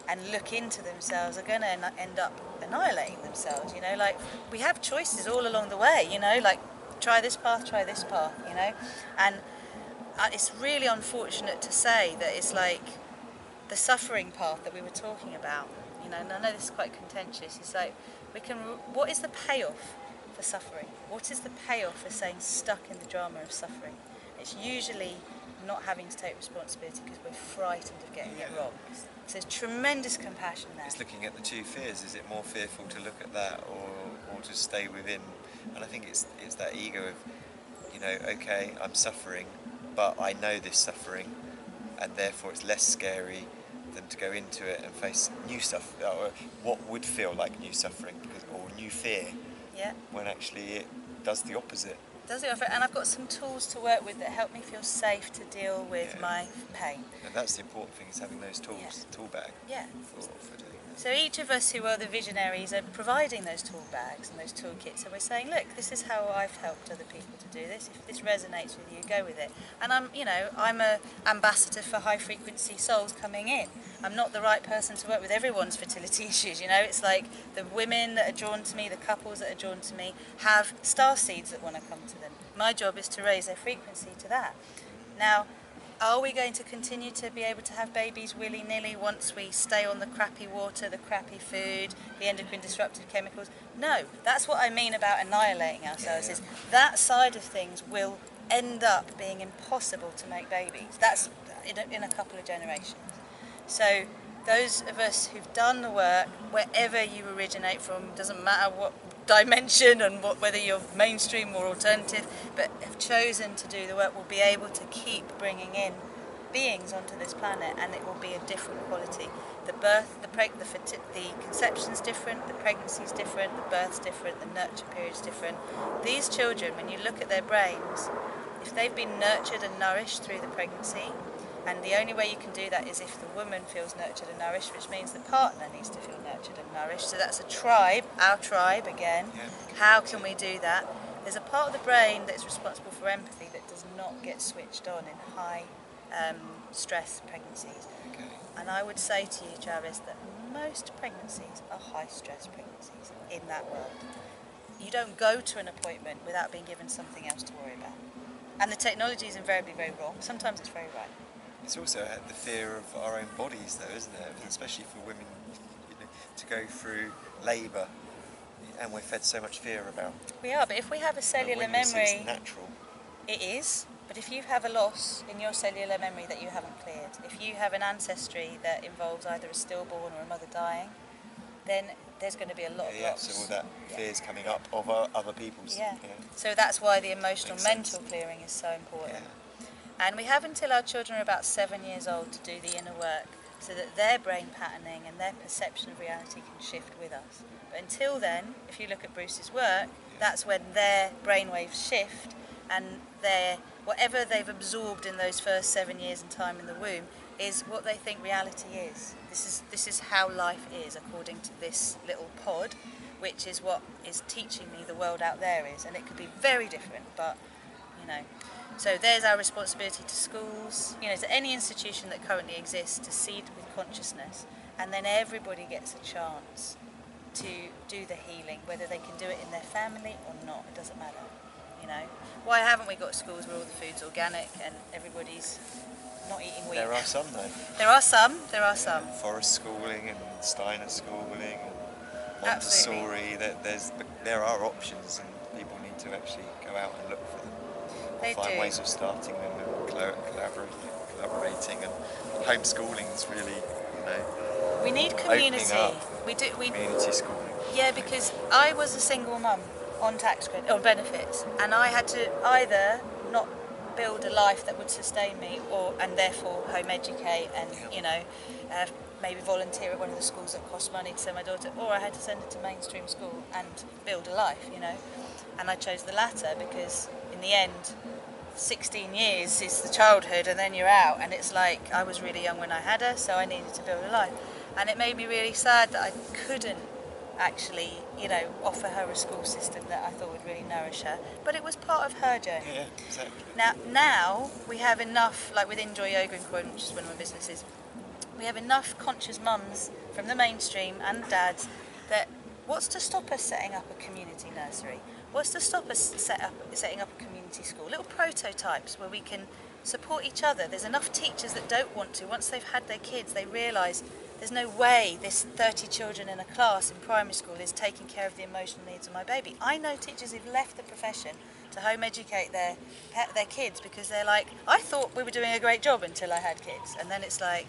and look into themselves are going to end up annihilating themselves. We have choices all along the way, try this path, and it's really unfortunate to say that it's like the suffering path that we were talking about, and I know this is quite contentious. It's like, what is the payoff for suffering? What is the payoff for staying stuck in the drama of suffering? It's usually not having to take responsibility because we're frightened of getting it wrong. So there's tremendous compassion there. It's looking at the two fears. Is it more fearful to look at that, or or to stay within. And I think it's that ego of, okay, I'm suffering, but I know this suffering, and therefore it's less scary than to go into it and face new suffering, or what would feel like new suffering, or new fear, Yeah. when actually it does the opposite. Does it offer? And I've got some tools to work with that help me feel safe to deal with my pain. And that's the important thing, is having those tools, tool bag, Yeah. for doing that. So each of us who are the visionaries are providing those tool bags and those toolkits, and we're saying, look, this is how I've helped other people to do this. If this resonates with you, go with it. And I'm a ambassador for high frequency souls coming in. I'm not the right person to work with everyone's fertility issues. It's like the women that are drawn to me, the couples that are drawn to me, have star seeds that want to come to them. My job is to raise their frequency to that. Now, are we going to continue to be able to have babies willy-nilly once we stay on the crappy water, the crappy food, the endocrine disruptive chemicals? No, that's what I mean about annihilating ourselves, is that side of things will end up being impossible to make babies. That's in a couple of generations. So those of us who've done the work, wherever you originate from, doesn't matter what dimension and whether you're mainstream or alternative, but have chosen to do the work, will be able to keep bringing in beings onto this planet, and it will be a different quality. The birth, the conception's different, the pregnancy's different, the birth's different, the nurture period's different. These children, when you look at their brains, if they've been nurtured and nourished through the pregnancy, and the only way you can do that is if the woman feels nurtured and nourished, which means the partner needs to feel nurtured and nourished. So that's a tribe, our tribe again. How can we do that? There's a part of the brain that's responsible for empathy that does not get switched on in high stress pregnancies. And I would say to you, Jarvis, that most pregnancies are high stress pregnancies in that world. You don't go to an appointment without being given something else to worry about. And the technology is invariably very wrong. Sometimes it's very right. It's also the fear of our own bodies, though, isn't it? Especially for women, to go through labour, and we're fed so much fear about. We are, but if we have a cellular memory, it's natural. It is. But if you have a loss in your cellular memory that you haven't cleared, if you have an ancestry that involves either a stillborn or a mother dying, then there's going to be a lot of loss. So all that fear's coming up of other people's. So that's why the emotional mental clearing is so important. And we have until our children are about 7 years old to do the inner work, so that their brain patterning and their perception of reality can shift with us. But until then, if you look at Bruce's work, that's when their brainwaves shift, and whatever they've absorbed in those first 7 years in time in the womb is what they think reality is. This is how life is according to this little pod, which is what is teaching me the world out there is. And it could be very different, but So there's our responsibility to schools, to any institution that currently exists, to seed with consciousness, and then everybody gets a chance to do the healing, whether they can do it in their family or not. It doesn't matter. Why haven't we got schools where all the food's organic and everybody's not eating wheat? There are some, though. There are some. Forest schooling and Steiner schooling and Montessori. There are options, and people need to actually go out and look for them. Find ways of starting them and collaborating, and homeschooling is really, we need community. Community schooling. Yeah, because I was a single mum on tax credit or benefits, and I had to either not build a life that would sustain me, and therefore home educate and maybe volunteer at one of the schools that cost money to send my daughter, or I had to send her to mainstream school and build a life, and I chose the latter because in the end 16 years is the childhood and then you're out, and it's like I was really young when I had her, so I needed to build a life, and it made me really sad that I couldn't actually offer her a school system that I thought would really nourish her, but it was part of her journey. Yeah, exactly. Now we have enough, like with Enjoy Yoga in Croydon, which is one of my businesses, we have enough conscious mums from the mainstream and dads that what's to stop us setting up a community nursery? What's to stop us setting up a community school? Little prototypes where we can support each other. There's enough teachers that don't want to. Once they've had their kids, they realise there's no way this 30 children in a class in primary school is taking care of the emotional needs of my baby. I know teachers who've left the profession to home educate their kids because they're like, I thought we were doing a great job until I had kids. And then it's like,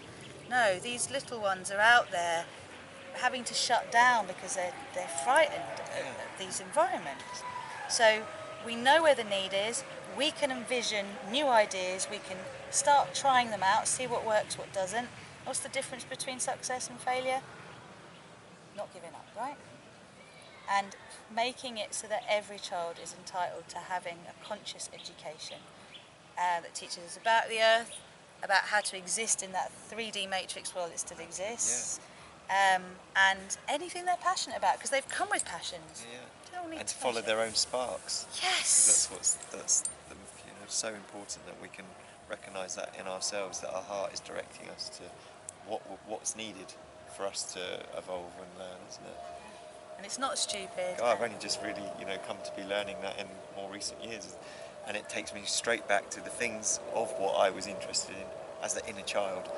no, these little ones are out there having to shut down because they're frightened of these environments. So we know where the need is, we can envision new ideas, we can start trying them out, see what works, what doesn't. What's the difference between success and failure? Not giving up, right? And making it so that every child is entitled to having a conscious education that teaches us about the earth, about how to exist in that 3D matrix world that still exists, and anything they're passionate about, because they've come with passions. They don't need And to follow their own sparks. Yes. That's the, so important that we can recognise that in ourselves, that our heart is directing us to what's needed for us to evolve and learn, isn't it? And it's not stupid. I've only just really, come to be learning that in more recent years, and it takes me straight back to the things of what I was interested in as the inner child.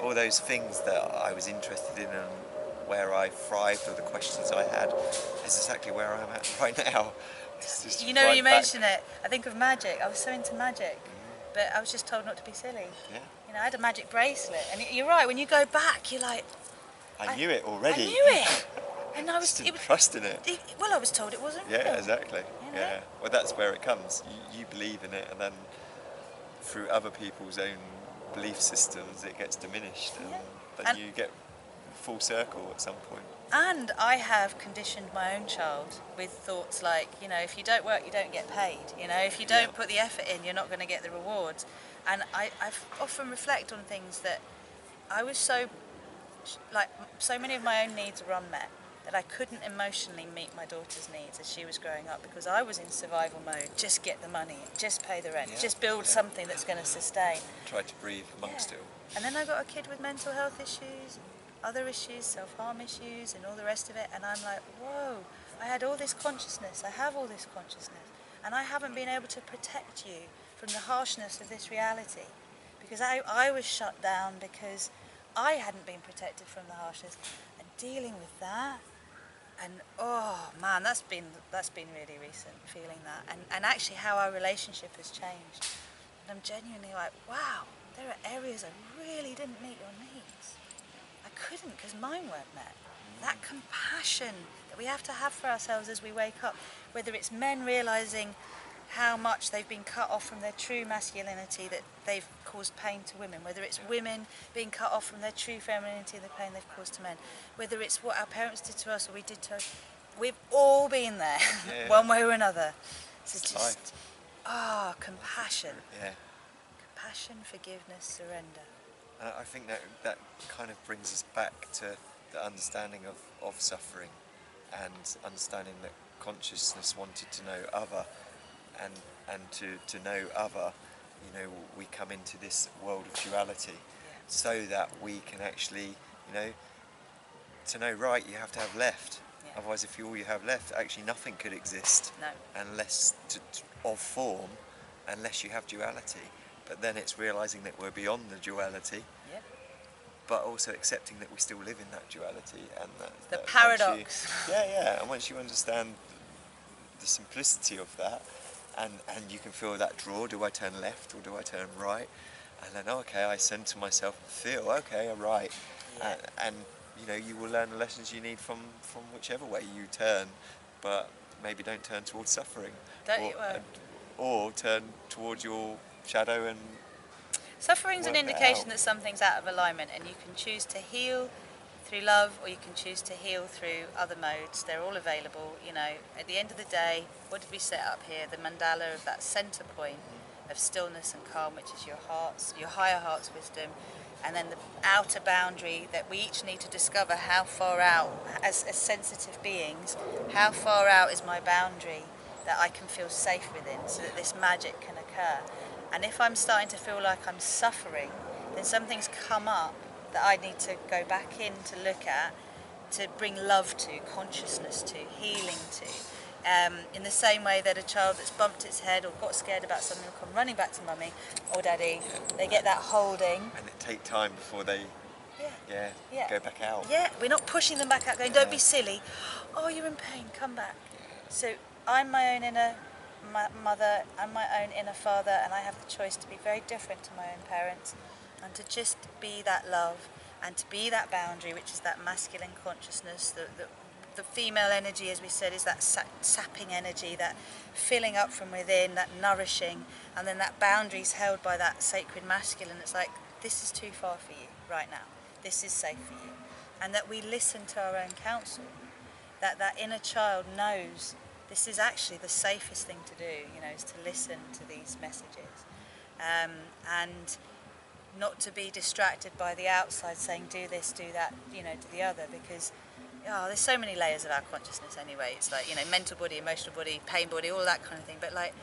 All those things that I was interested in and where I thrived, or the questions I had, is exactly where I'm at right now. It's just You right mention it, I think of magic. I was so into magic, but I was just told not to be silly. Yeah. I had a magic bracelet, and you're right, when you go back, you're like, I knew it already. I knew it. And I was trust in it. Well, I was told it wasn't real. Yeah, exactly. Yeah. Well, that's where it comes. You believe in it, and then through other people's own belief systems, it gets diminished, and then you get full circle at some point. And I have conditioned my own child with thoughts like, if you don't work, you don't get paid. If you don't put the effort in, you're not going to get the rewards. And I've often reflect on things that I was so many of my own needs were unmet, that I couldn't emotionally meet my daughter's needs as she was growing up, because I was in survival mode. Just get the money, just pay the rent, just build something that's going to sustain. Try to breathe amongst it all. And then I got a kid with mental health issues, other issues, self-harm issues, and all the rest of it, and I'm like, whoa, I had all this consciousness, I have all this consciousness, and I haven't been able to protect you from the harshness of this reality, because I was shut down because I hadn't been protected from the harshness. And dealing with that, and oh man, that's been really recent, feeling that, and actually how our relationship has changed. And I'm genuinely like, wow, there are areas I really didn't meet your needs. I couldn't, because mine weren't met. That compassion that we have to have for ourselves as we wake up, whether it's men realising how much they've been cut off from their true masculinity, that they've caused pain to women, whether it's women being cut off from their true femininity and the pain they've caused to men, whether it's what our parents did to us or we did to us. We've all been there, one way or another. So just, compassion. Compassion, forgiveness, surrender. I think that kind of brings us back to the understanding of suffering, and understanding that consciousness wanted to know other, and to know other, we come into this world of duality, so that we can actually, to know right, you have to have left. Otherwise, if all you have left, actually nothing could exist. No. Unless of form, unless you have duality. But then it's realising that we're beyond the duality, but also accepting that we still live in that duality, and that paradox. And once you understand the simplicity of that, and you can feel that draw, do I turn left or do I turn right? And then, okay, I center myself and feel, okay, I'm right. And you will learn the lessons you need from whichever way you turn, but maybe don't turn towards suffering. Or turn towards your shadow and suffering's an indication that something's out of alignment, and you can choose to heal through love, or you can choose to heal through other modes. They're all available. At the end of the day, what did we set up here? The mandala of that center point of stillness and calm, which is your higher heart's wisdom, and then the outer boundary that we each need to discover how far out, as sensitive beings, how far out is my boundary that I can feel safe within, so that this magic can occur. And if I'm starting to feel like I'm suffering, then something's come up that I need to go back in to look at, to bring love to, consciousness to, healing to. In the same way that a child that's bumped its head or got scared about something will come running back to mummy or daddy, they get that holding. And it take time before they go back out. We're not pushing them back out, going, don't be silly. Oh, you're in pain, come back. So I'm my own inner mother, I'm my own inner father, and I have the choice to be very different to my own parents, and to just be that love, and to be that boundary, which is that masculine consciousness, the female energy, as we said, is that sapping energy, that filling up from within, that nourishing, and then that boundary is held by that sacred masculine. It's like, this is too far for you right now, this is safe for you. And that we listen to our own counsel, that inner child knows this is actually the safest thing to do, is to listen to these messages. And not to be distracted by the outside saying do this, do that, do the other, because there's so many layers of our consciousness anyway. It's like, mental body, emotional body, pain body, all that kind of thing. But like,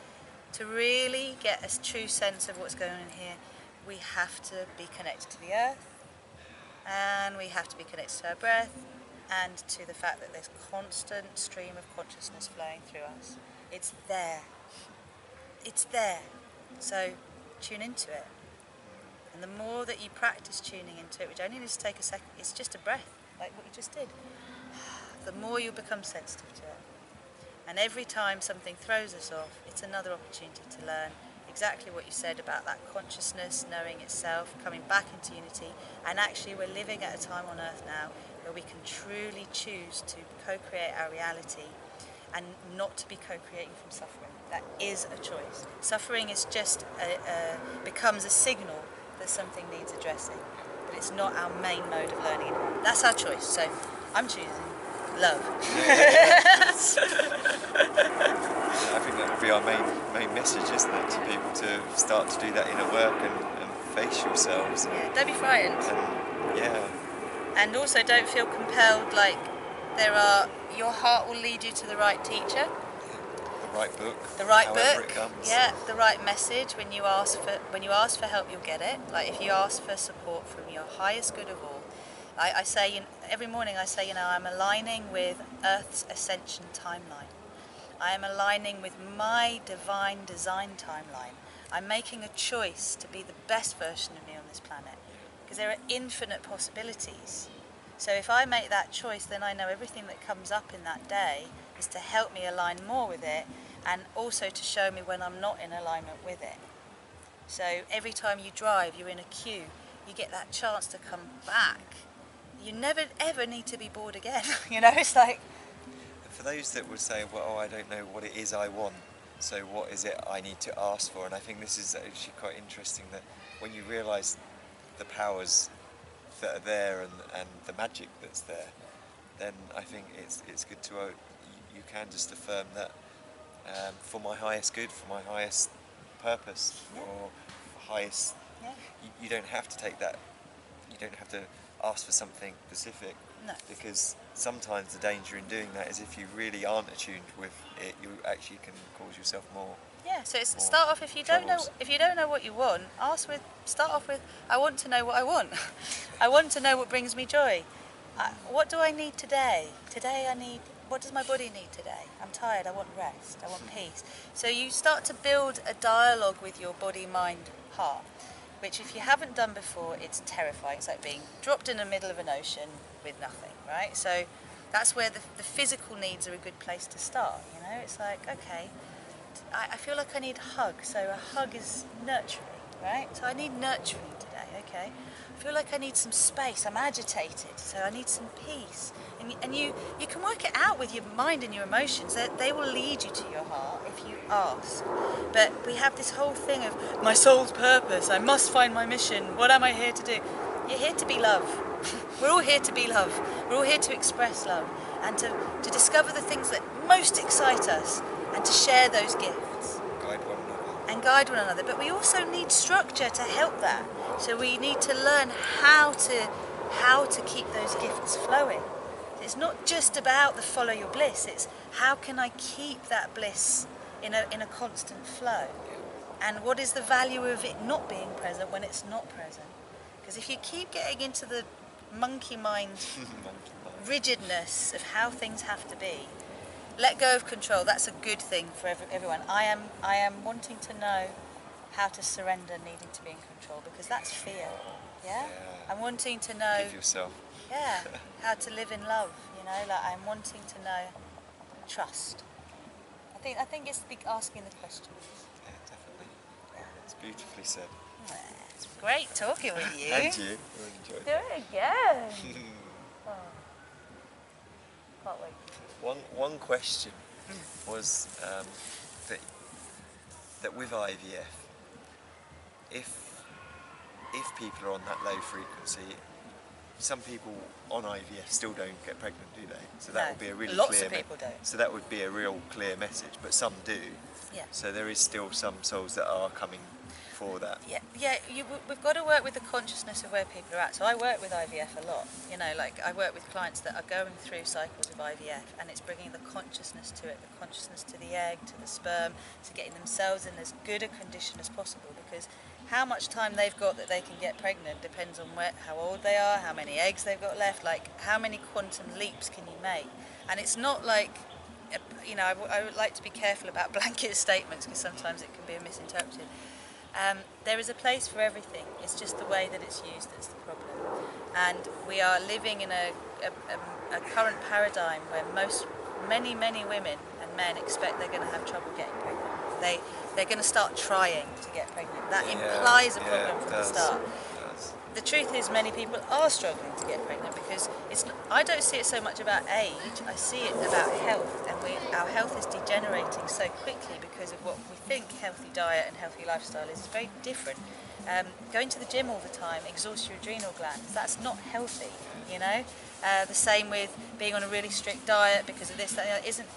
to really get a true sense of what's going on here, we have to be connected to the earth, and we have to be connected to our breath, and to the fact that there's constant stream of consciousness flowing through us. It's there. It's there. So tune into it. And the more that you practice tuning into it, which only needs to take a second, it's just a breath, like what you just did, the more you'll become sensitive to it. And every time something throws us off, it's another opportunity to learn exactly what you said about that consciousness knowing itself, coming back into unity. And actually we're living at a time on earth now where we can truly choose to co-create our reality and not to be co-creating from suffering. That is a choice. Suffering is just becomes a signal that something needs addressing, but it's not our main mode of learning anymore. That's our choice. So I'm choosing love. I think that would be our main message, isn't it, to people to start to do that inner work and face yourselves. Yeah, don't be frightened. Yeah. And also don't feel compelled, like your heart will lead you to the right teacher. The right book. The right however book. It comes. Yeah, the right message. When you ask for help, you'll get it. Like if you ask for support from your highest good of all, I say every morning I say, I'm aligning with Earth's ascension timeline. I am aligning with my divine design timeline. I'm making a choice to be the best version of me on this planet, because there are infinite possibilities. So if I make that choice, then I know everything that comes up in that day is to help me align more with it, and also to show me when I'm not in alignment with it. So every time you drive, you're in a queue, you get that chance to come back. You never ever need to be bored again. It's like... For those that would say, well, I don't know what it is I want, so what is it I need to ask for? And I think this is actually quite interesting, that when you realise the powers that are there and the magic that's there, then I think it's good to you can just affirm that for my highest good, for my highest purpose, or highest. Yeah. You don't have to take that. You don't have to ask for something specific. No. Because sometimes the danger in doing that is if you really aren't attuned with it, you actually can cause yourself more. Yeah, so start off, if you don't know what you want, start off with, I want to know what I want. I want to know what brings me joy. What do I need today? What does my body need today? I'm tired, I want rest, I want peace. So you start to build a dialogue with your body, mind, heart, which if you haven't done before, it's terrifying. It's like being dropped in the middle of an ocean with nothing, right? So that's where the physical needs are a good place to start, It's like, okay, I feel like I need a hug, so a hug is nurturing, right? So I need nurturing today, okay? I feel like I need some space, I'm agitated, so I need some peace. And you can work it out with your mind and your emotions. They will lead you to your heart if you ask. But we have this whole thing of, my soul's purpose, I must find my mission, what am I here to do? You're here to be love. We're all here to be love. We're all here to express love and to discover the things that most excite us and to share those gifts. Guide one another. And guide one another. But we also need structure to help that. So we need to learn how to keep those gifts flowing. It's not just about the follow your bliss, it's how can I keep that bliss in a constant flow? And what is the value of it not being present when it's not present? Because if you keep getting into the monkey mind rigidness of how things have to be, let go of control. That's a good thing for everyone. I am wanting to know how to surrender needing to be in control, because that's fear. Yeah? I'm wanting to know... Give yourself. Yeah, how to live in love, like I'm wanting to know trust. I think it's asking the questions. Yeah, definitely. Yeah, it's beautifully said. Yeah. It's great talking with you. And you. I enjoyed Do it. it again. Oh, can't wait to see One question was that with IVF, if people are on that low frequency, some people on IVF still don't get pregnant, do they? So that No, would be a really lots clear of people don't. So that would be a real clear message, but some do. Yeah. So there is still some souls that are coming for that. Yeah. We've got to work with the consciousness of where people are at. So I work with IVF a lot. You know, like I work with clients that are going through cycles of IVF, and it's bringing the consciousness to it, the consciousness to the egg, to the sperm, to getting themselves in as good a condition as possible. Because how much time they've got that they can get pregnant depends on how old they are, how many eggs they've got left, like how many quantum leaps can you make. And it's not like, you know, I would like to be careful about blanket statements because sometimes it can be misinterpreted. There is a place for everything. It's just the way that it's used that's the problem. And we are living in a current paradigm where many women and men expect they're going to have trouble getting pregnant. They're going to start trying to get pregnant. That implies a problem from the start. The truth is many people are struggling to get pregnant because I don't see it so much about age, I see it about health, and our health is degenerating so quickly because of what we think healthy diet and healthy lifestyle is. It's very different. Going to the gym all the time exhausts your adrenal glands. That's not healthy, you know. The same with being on a really strict diet because of this, that isn't,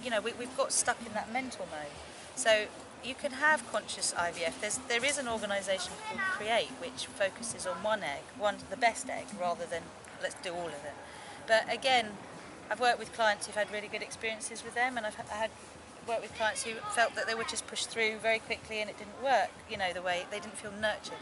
you know, we've got stuck in that mental mode. So you can have conscious IVF. There is an organisation called Create which focuses on one egg, the best egg, rather than let's do all of them. But again, I've worked with clients who've had really good experiences with them, and I had worked with clients who felt that they were just pushed through very quickly and it didn't work, you know, the way they didn't feel nurtured.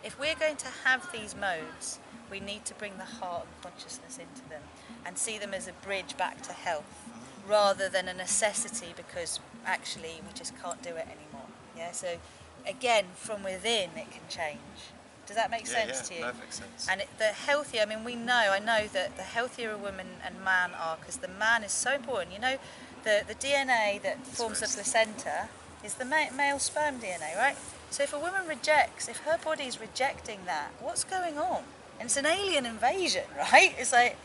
If we're going to have these modes, we need to bring the heart and consciousness into them and see them as a bridge back to health, rather than a necessity because actually we just can't do it anymore. Yeah, so again, from within it can change. Does that make sense to you? Perfect sense. And the healthier, I mean, I know that the healthier a woman and man are, because the man is so important. You know, the DNA that forms the placenta is the male sperm DNA, right? So if a woman rejects, if her body's rejecting that, what's going on? And it's an alien invasion, right? It's like,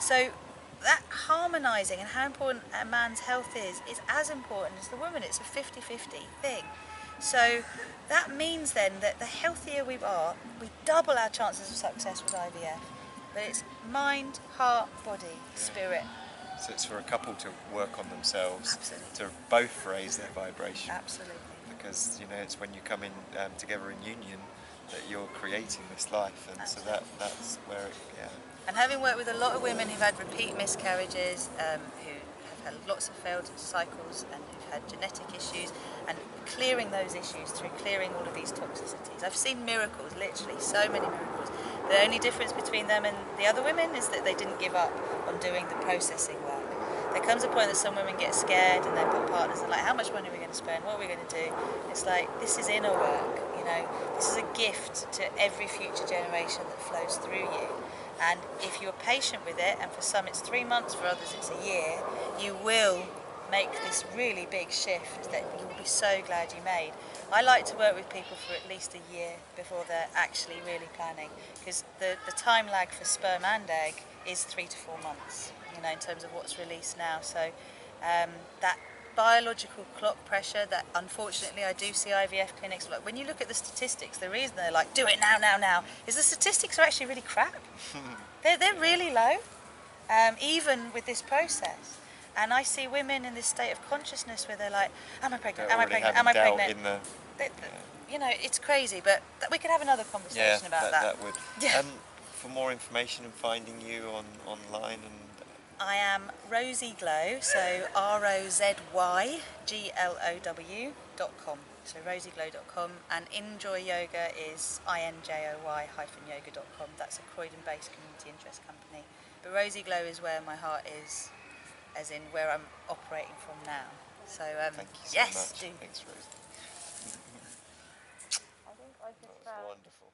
so that harmonising and how important a man's health is as important as the woman. It's a 50-50 thing. So that means then that the healthier we are, we double our chances of success with IVF. But it's mind, heart, body, spirit. So it's for a couple to work on themselves, Absolutely. to both raise their vibration. Absolutely. Because, you know, it's when you come in together in union that you're creating this life, and Absolutely. so that's where it, And having worked with a lot of women who've had repeat miscarriages, who have had lots of failed cycles and who've had genetic issues, and clearing those issues through clearing all of these toxicities. I've seen miracles, literally, so many miracles. The only difference between them and the other women is that they didn't give up on doing the processing work. There comes a point that some women get scared and their partners are like, how much money are we going to spend? What are we going to do? It's like, this is inner work, you know. This is a gift to every future generation that flows through you. And if you're patient with it, and for some it's 3 months, for others it's a year, you will make this really big shift that you'll be so glad you made. I like to work with people for at least a year before they're actually really planning, because the time lag for sperm and egg is 3 to 4 months, you know, in terms of what's released now. So that biological clock pressure that unfortunately I do see IVF clinics, like when you look at the statistics, the reason they're like, do it now, is the statistics are actually really crap. They're really low, even with this process. And I see women in this state of consciousness where they're like, am I pregnant? Am I pregnant? Am I pregnant? You know, it's crazy, but we could have another conversation about that. That would. Yeah. For more information and finding you online and. I am Rozy Glow, so ROZYGLOW.com. So rosyglow.com, and Enjoy Yoga is INJOY-yoga.com. That's a Croydon-based community interest company. But Rozy Glow is where my heart is, as in where I'm operating from now. So Thank you so yes, much. do. Thanks, Rozy. I think I just That was wonderful.